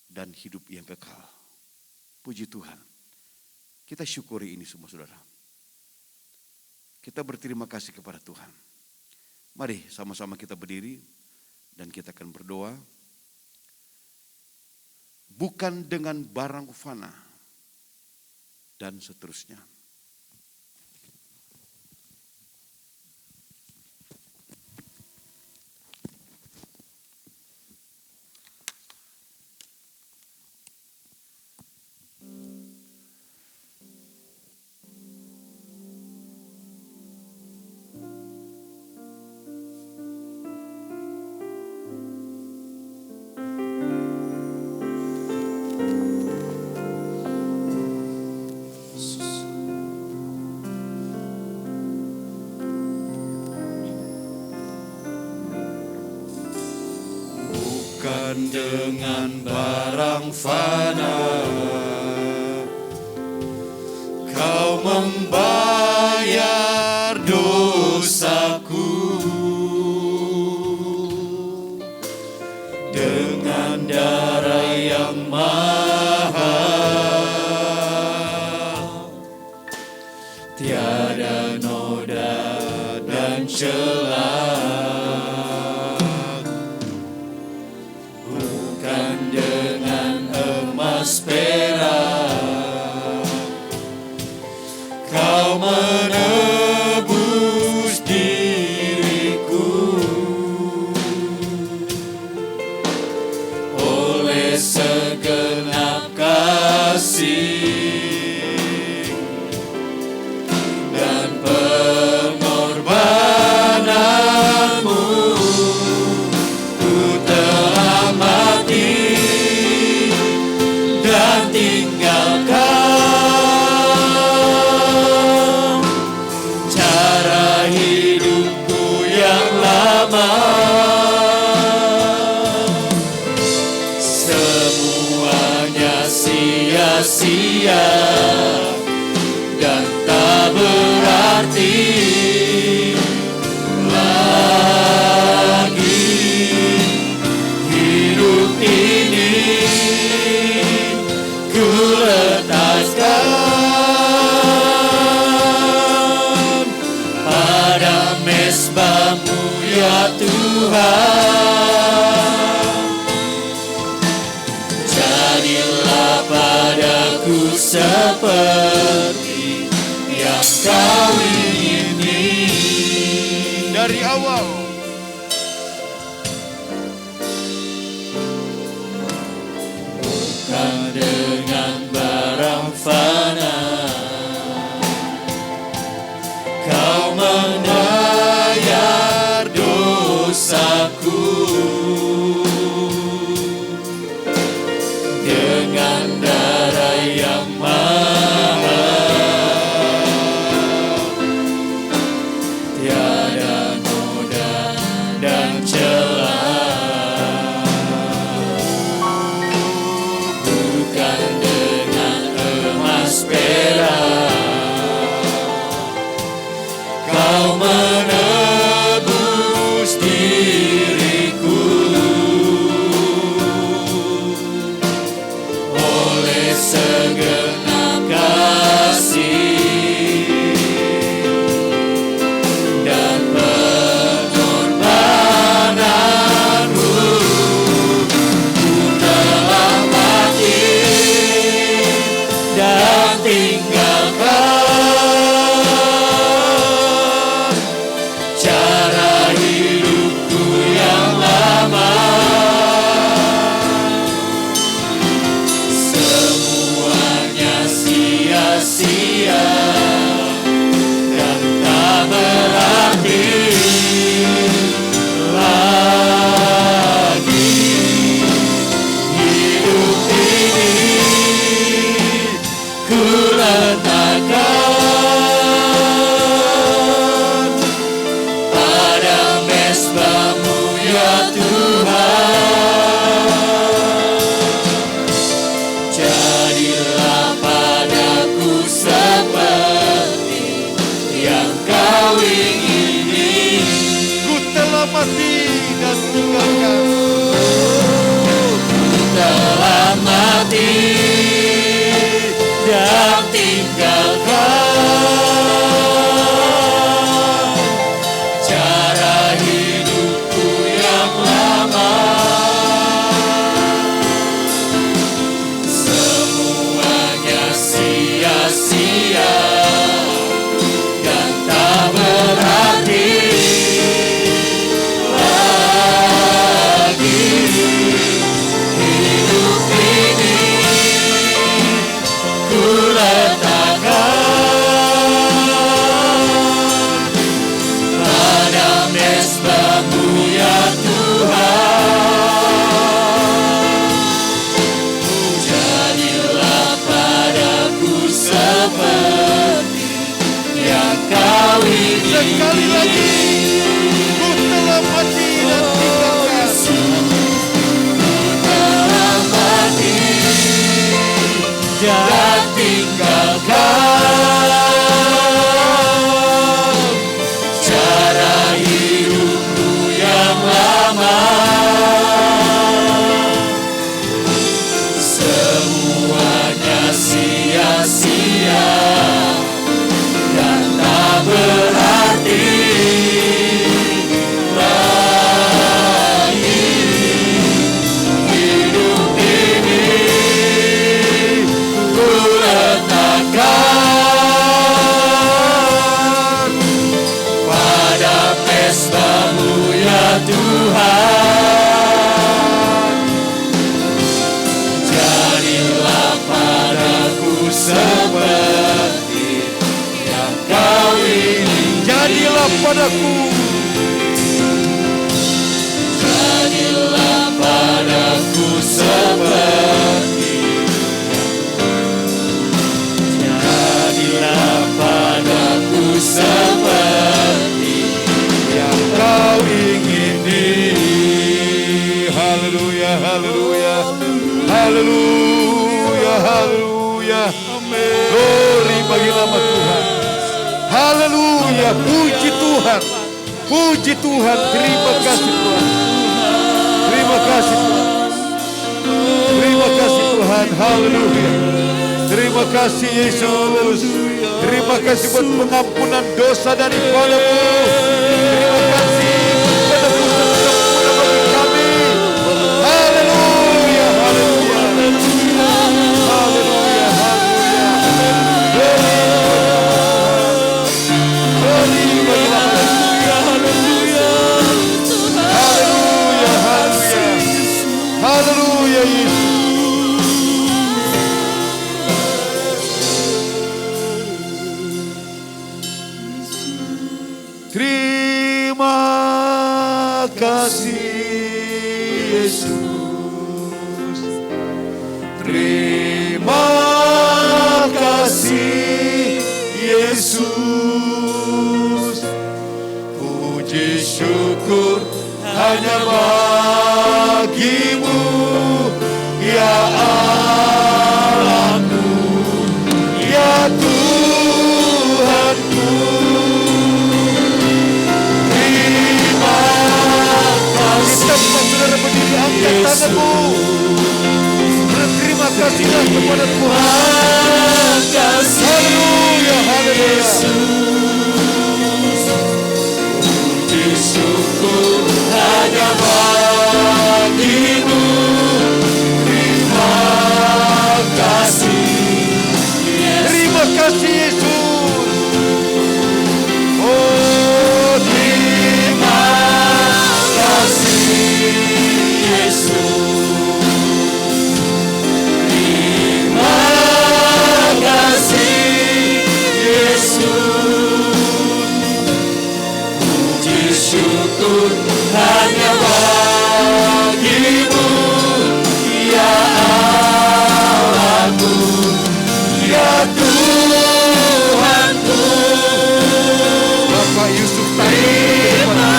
Dan hidup yang kekal. Puji Tuhan. Kita syukuri ini semua saudara. Kita berterima kasih kepada Tuhan. Mari sama-sama kita berdiri dan kita akan berdoa. Bukan dengan barang fana dan seterusnya.
bukan dengan barang fana. Kau membayar dosaku dengan darah yang mahal. Tiada noda dan celah, bukan dengan emas perak. Kau menebus diriku oleh segenap kasih dan pengorbananmu. Ku telah mati dan tinggalkan hidupku yang lama. Semuanya sia-sia dan tak berarti lagi. Hidup ini ku letakkan mesbah-Mu ya Tuhan. Jadilah padaku seperti yang Kau ingini
dari awal.
Bukan dengan barang fana. Kau membayar dosaku dengan darah yang mahal.
padaku.
Jadilah padaku seperti Jadilah padaku seperti
Yang kau ingini. Haleluya, haleluya, haleluya, haleluya. Glory bagi nama Tuhan. Haleluya, puji Tuhan, puji Tuhan. Terima kasih Tuhan, terima kasih Tuhan, terima kasih Tuhan. Haleluya, terima kasih Yesus. Terima kasih buat pengampunan dosa daripadamu. Terima kasih pada pusat sempurna bagi kami. Haleluya, haleluya, haleluya, haleluya. Glory bagi nama Tuhan. Haleluya, haleluya, haleluya Yesus. Terima kasih Yesus. Terima kasih Yesus. Puji syukur hanya bagimu ya Allahku, ya Tuhanku. Tempat saudara berdiri, angkat tanganmu. Berterima kasihlah kepada Tuhan. Haleluya, haleluya.
Puji syukur hanya bagimu. Terima kasih Yesus.
Terima kasih Yesus. Oh,
Terima kasih Yesus. Terima kasih Yesus. Puji syukur hanya bagimu ya Allahku, ya Tuhanku.
Bapak Yusuf
Terima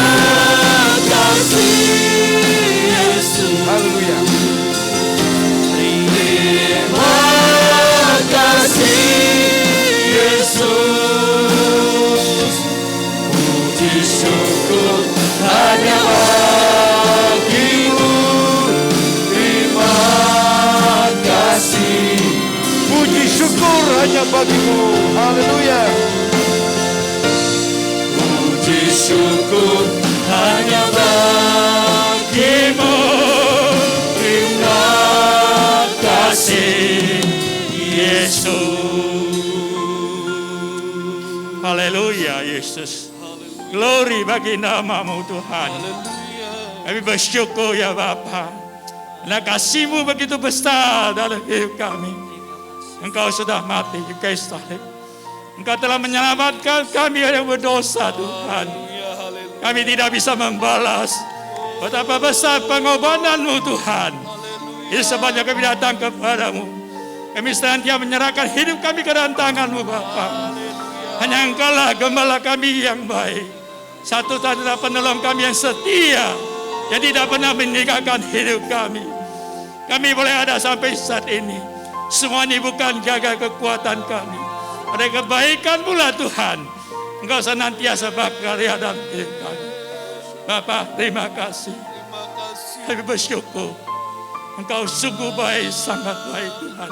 kasih Yesus.
haleluya.
Terima kasih Yesus. Puji syukur hanya bagimu. Terima kasih.
Puji syukur hanya bagimu. Haleluya.
Puji syukur hanya bagimu. Terima kasih Yesus.
Haleluya Yesus. Glory bagi namamu Tuhan. Kami bersyukur ya Bapa. Karena kasih-Mu begitu besar dalam hidup kami. Engkau sudah mati di kayu salib. Engkau telah menyelamatkan kami yang berdosa Tuhan. Kami tidak bisa membalas betapa besar pengorbanan-Mu Tuhan. Itu sebabnya kami datang kepadamu. Kami senantiasa menyerahkan hidup kami ke dalam tangan-Mu Bapa. Hanya Engkaulah gembala kami yang baik. Satu-satunya penolong kami yang setia, yang tidak pernah meninggalkan hidup kami. Kami boleh ada sampai saat ini. Semua ini bukan jaga kekuatan kami. Ada kebaikan pula Tuhan. Engkau senantiasa berkarya dalam hidup kami. Bapa, terima kasih. Kami bersyukur. Engkau sungguh baik, sangat baik Tuhan.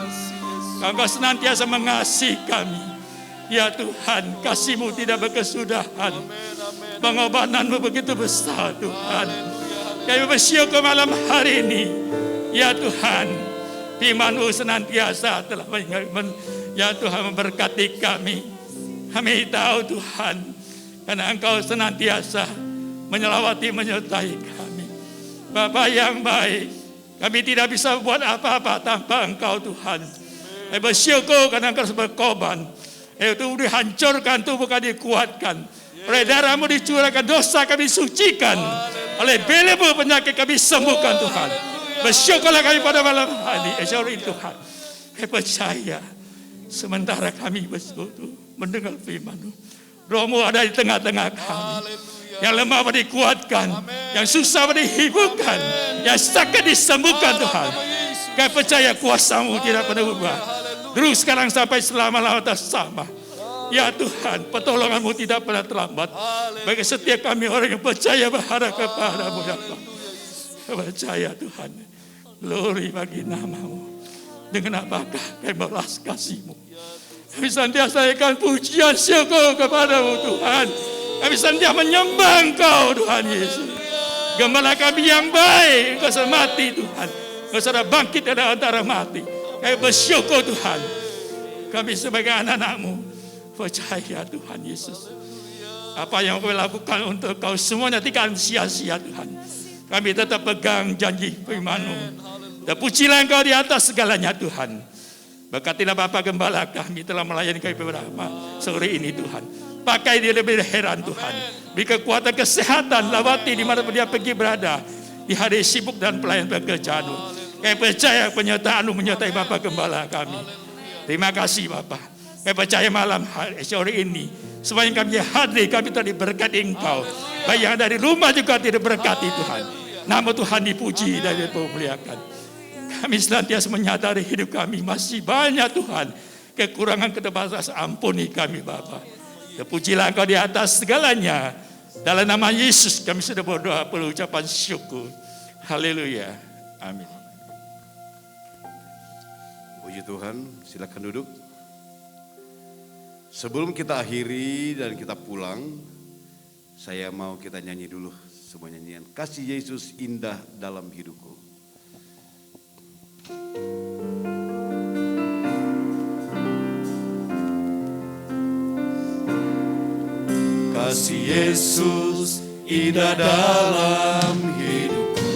Engkau senantiasa mengasihi kami. Ya Tuhan, kasih-Mu tidak berkesudahan. Pengorbanan-Mu begitu besar Tuhan. Kami bersyukur malam hari ini. Ya Tuhan, firman-Mu senantiasa telah ya Tuhan memberkati kami. Kami tahu Tuhan, karena Engkau senantiasa menyelawati, menyertai kami. Bapa yang baik, kami tidak bisa buat apa-apa tanpa Engkau Tuhan. Kami bersyukur karena Engkau berkorban. Itu dihancurkan, itu bukan dikuatkan. Oleh darah-Mu dicurahkan, dosa kami sucikan. Oleh bela-Mu penyakit kami sembuhkan Tuhan. Bersyukurlah kami pada malam hari ini Tuhan. Kami percaya sementara kami bersekutu mendengar firman-Mu, Roh-Mu ada di tengah-tengah kami. Yang lemah dikuatkan, yang susah dihiburkan, yang sakit disembuhkan Tuhan. Kami percaya kuasa-Mu tidak pernah berubah. Terus sekarang sampai selama-lamanya sama. Ya Tuhan, pertolongan-Mu tidak pernah terlambat. Bagi setiap kami orang yang percaya berharap kepada-Mu ya Allah. Percaya Tuhan. Glory bagi nama-Mu. Dengan apakah kami balas kasih-Mu. Kami senantiasa naikkan pujian syukur kepada-Mu Tuhan. Kami senantiasa menyembah Engkau Tuhan Yesus. Gembala kami yang baik, Engkau sudah mati Tuhan. Engkau sudah bangkit dari antara mati. Kami bersyukur Tuhan. Kami sebagai anak-anak-Mu percaya Tuhan Yesus. Apa yang kami lakukan untuk Kau semuanya tidak sia-sia Tuhan. Kami tetap pegang janji firman-Mu. Terpujilah Engkau di atas segalanya Tuhan. Berkatilah Bapa Gembala kami telah melayani kami beberapa sore ini Tuhan. Pakai dia lebih heran Tuhan. Beri kekuatan kesehatan lawati di mana dia pergi berada. Di hari sibuk dan pelayan pekerjaan. Kami percaya penyertaan-Mu menyertai Bapa Gembala kami. Terima kasih Bapa. Kami percaya malam hari sore ini semua yang kami hadir kami telah diberkati Engkau. Baik yang dari rumah juga tidak diberkati Tuhan. Nama Tuhan dipuji dan dipermuliakan. Kami senantiasa menyadari hidup kami masih banyak Tuhan. Kekurangan keterbatasan ampuni kami Bapa. Terpujilah Engkau di atas segalanya. Dalam nama Yesus kami sudah berdoa perlu ucapan syukur. Haleluya. Amin.
Puji Tuhan, silakan duduk. Sebelum kita akhiri dan kita pulang, saya mau kita nyanyi dulu sebuah nyanyian. Kasih Yesus indah dalam hidupku.
Kasih Yesus indah dalam hidupku,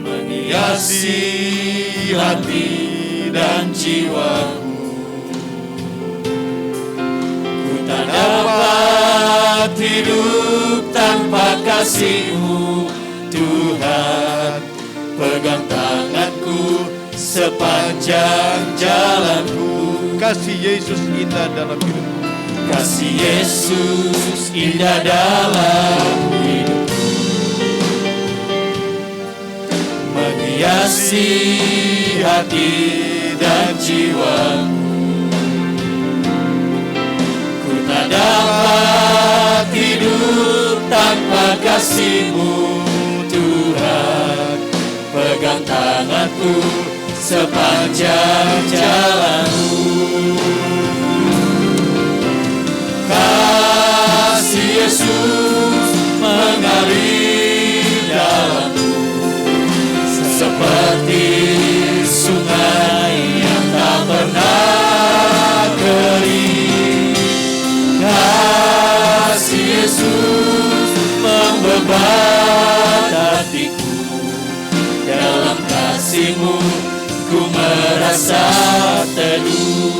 menghiasi hati dan jiwaku. Ku tak dapat hidup tanpa kasih-Mu Tuhan. Pegang tanganku sepanjang jalanku.
Kasih Yesus indah dalam hidupku.
Kasih Yesus indah dalam hidupku, menghiasi hati dan jiwaku. Ku tak dapat hidup tanpa kasih-Mu Tuhan. Pegang tanganku sepanjang jalanku. Kasih Yesus mengalir dalamku, seperti sungai yang tak pernah kering. Kasih Yesus membebat hatiku, dalam kasih-Mu ku merasa teduh.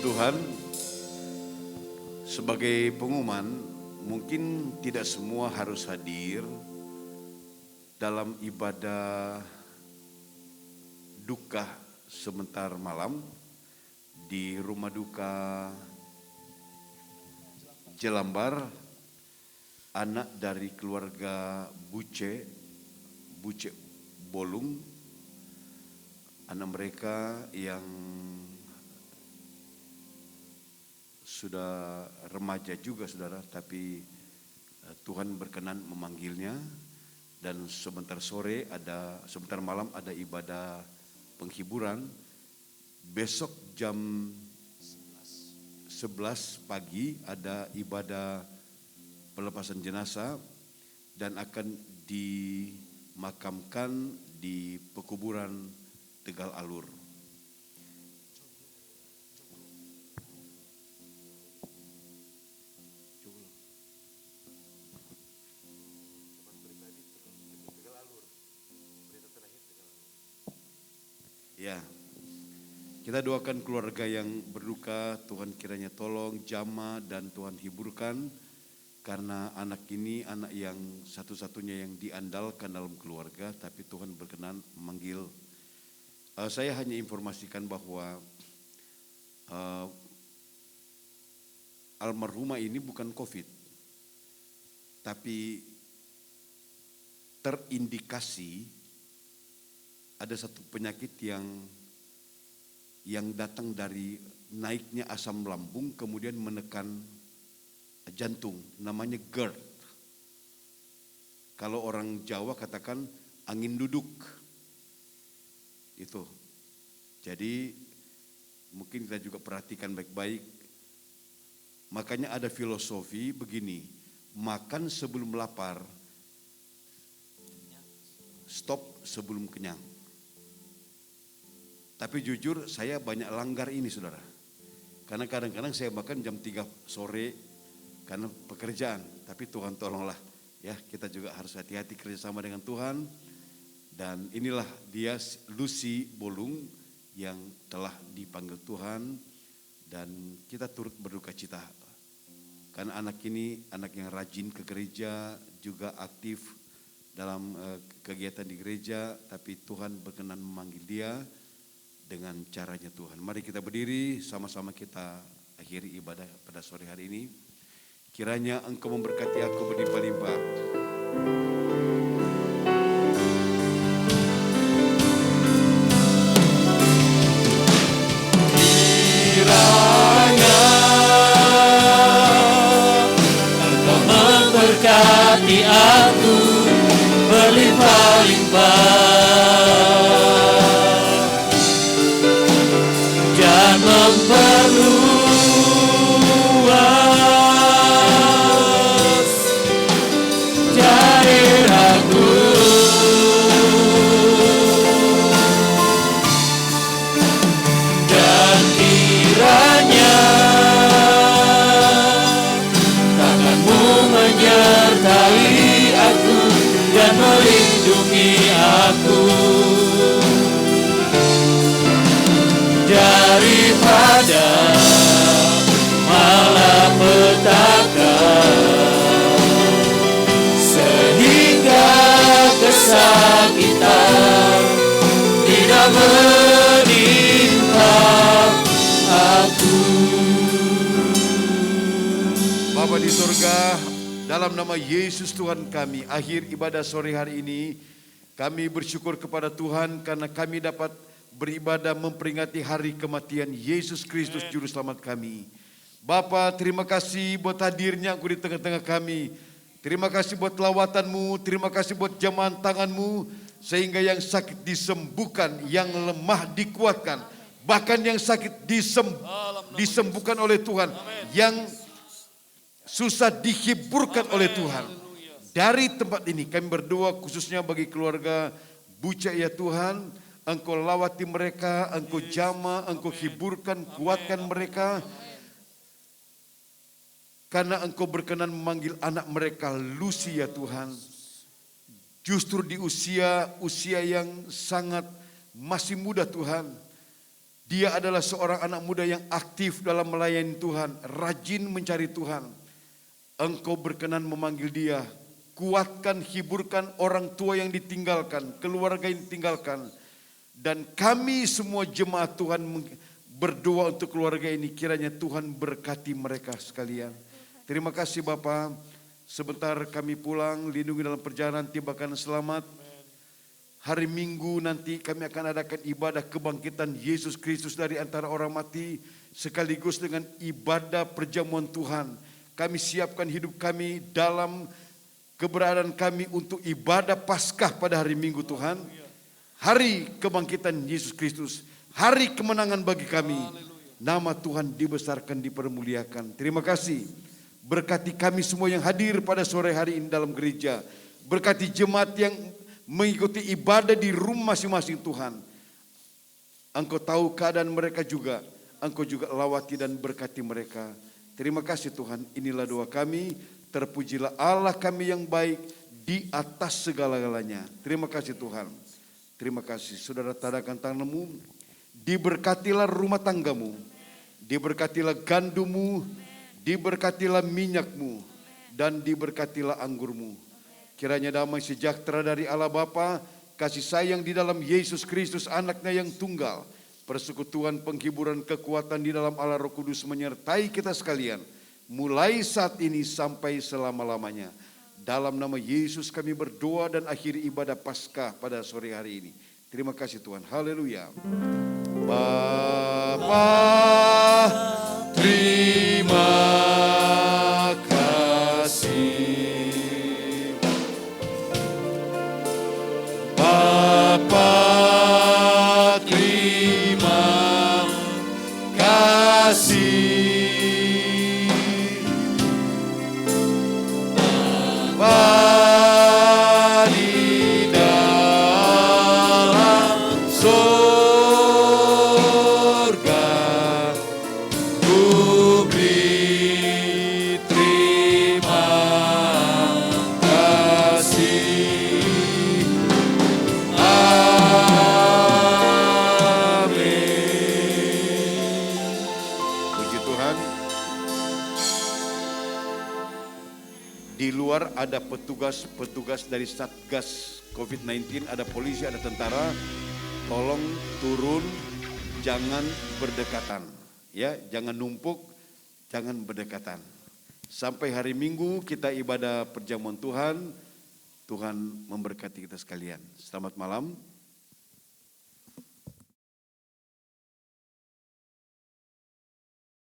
Tuhan, sebagai pengumuman, mungkin tidak semua harus hadir dalam ibadah duka sebentar malam di rumah duka Jelambar, anak dari keluarga Buce Bolung, anak mereka yang sudah remaja juga saudara, tapi Tuhan berkenan memanggilnya, dan sebentar malam ada ibadah penghiburan. Besok jam 11 pagi ada ibadah pelepasan jenazah dan akan dimakamkan di pekuburan Tegal Alur. Ya, Kita doakan keluarga yang berduka, Tuhan kiranya tolong, jamah dan Tuhan hiburkan. Karena anak ini anak yang satu-satunya yang diandalkan dalam keluarga, tapi Tuhan berkenan memanggil. Saya hanya informasikan bahwa almarhumah ini bukan COVID, tapi terindikasi ada satu penyakit yang datang dari naiknya asam lambung kemudian menekan jantung, namanya GERD. Kalau orang Jawa katakan angin duduk. Itu. Jadi mungkin kita juga perhatikan baik-baik. Makanya ada filosofi begini, makan sebelum lapar, stop sebelum kenyang. Tapi jujur saya banyak langgar ini saudara. Karena kadang-kadang saya makan jam 3 sore karena pekerjaan. Tapi Tuhan tolonglah ya, kita juga harus hati-hati kerjasama dengan Tuhan. Dan inilah dia Lucy Bolung yang telah dipanggil Tuhan. Dan kita turut berduka cita. Karena anak ini anak yang rajin ke gereja, juga aktif dalam kegiatan di gereja. Tapi Tuhan berkenan memanggil dia dengan caranya Tuhan. Mari kita berdiri, sama-sama kita akhiri ibadah pada sore hari ini. Kiranya Engkau memberkati aku berlimpah-limpah.
Kiranya Engkau memberkati aku berlimpah-limpah. Memperluas daerahku, dan kiranya tanganmu menyertai aku dan melindungi aku daripada malapetaka, sehingga kesakitan tidak menimpa aku.
Bapa di surga, dalam nama Yesus Tuhan kami, akhir ibadah sore hari ini, kami bersyukur kepada Tuhan karena kami dapat beribadah memperingati hari kematian Yesus Kristus Juru Selamat kami. Bapa, terima kasih buat hadirnya Engkau di tengah-tengah kami. Terima kasih buat lawatan-Mu, terima kasih buat jamahan tangan-Mu, sehingga yang sakit disembuhkan, yang lemah dikuatkan, bahkan yang sakit disembuhkan oleh Tuhan, yang susah dihiburkan oleh Tuhan. Dari tempat ini kami berdoa khususnya bagi keluarga Buca ya Tuhan. Engkau lawati mereka, Engkau jamah, Engkau hiburkan, kuatkan mereka. Karena Engkau berkenan memanggil anak mereka Lucy ya Tuhan. Justru di usia yang sangat masih muda Tuhan. Dia adalah seorang anak muda yang aktif dalam melayani Tuhan, rajin mencari Tuhan. Engkau berkenan memanggil dia, kuatkan, hiburkan orang tua yang ditinggalkan, keluarga yang ditinggalkan. Dan kami semua jemaat Tuhan berdoa untuk keluarga ini, kiranya Tuhan berkati mereka sekalian. Terima kasih Bapa. Sebentar kami pulang, lindungi dalam perjalanan, tibakan selamat. Hari Minggu nanti kami akan adakan ibadah kebangkitan Yesus Kristus dari antara orang mati, sekaligus dengan ibadah perjamuan Tuhan. Kami siapkan hidup kami dalam keberadaan kami untuk ibadah Paskah pada hari Minggu Tuhan. Hari kebangkitan Yesus Kristus, hari kemenangan bagi kami. Nama Tuhan dibesarkan, dipermuliakan. Terima kasih. Berkati kami semua yang hadir pada sore hari ini dalam gereja. Berkati jemaat yang mengikuti ibadah di rumah masing-masing Tuhan. Engkau tahu keadaan mereka juga. Engkau juga lawati dan berkati mereka. Terima kasih Tuhan, inilah doa kami. Terpujilah Allah kami yang baik di atas segala-galanya. Terima kasih Tuhan. Terima kasih. Saudara, tadakan tanganmu. Diberkatilah rumah tanggamu, diberkatilah gandummu, diberkatilah minyakmu, dan diberkatilah anggurmu. Kiranya damai sejahtera dari Allah Bapa, kasih sayang di dalam Yesus Kristus anaknya yang tunggal, persekutuan penghiburan kekuatan di dalam Allah Roh Kudus menyertai kita sekalian, mulai saat ini sampai selama-lamanya. Dalam nama Yesus kami berdoa dan akhiri ibadah Paskah pada sore hari ini. Terima kasih Tuhan, haleluya. Bapa, terima kasih. Bapa, terima kasih. Bapa di dalam surga, ku beri terima kasih. Amin. Puji Tuhan. Di luar ada petugas dari Satgas COVID-19, ada polisi, ada tentara. Tolong turun, jangan berdekatan. Ya, jangan numpuk, jangan berdekatan. Sampai hari Minggu kita ibadah perjamuan Tuhan. Tuhan memberkati kita sekalian. Selamat malam.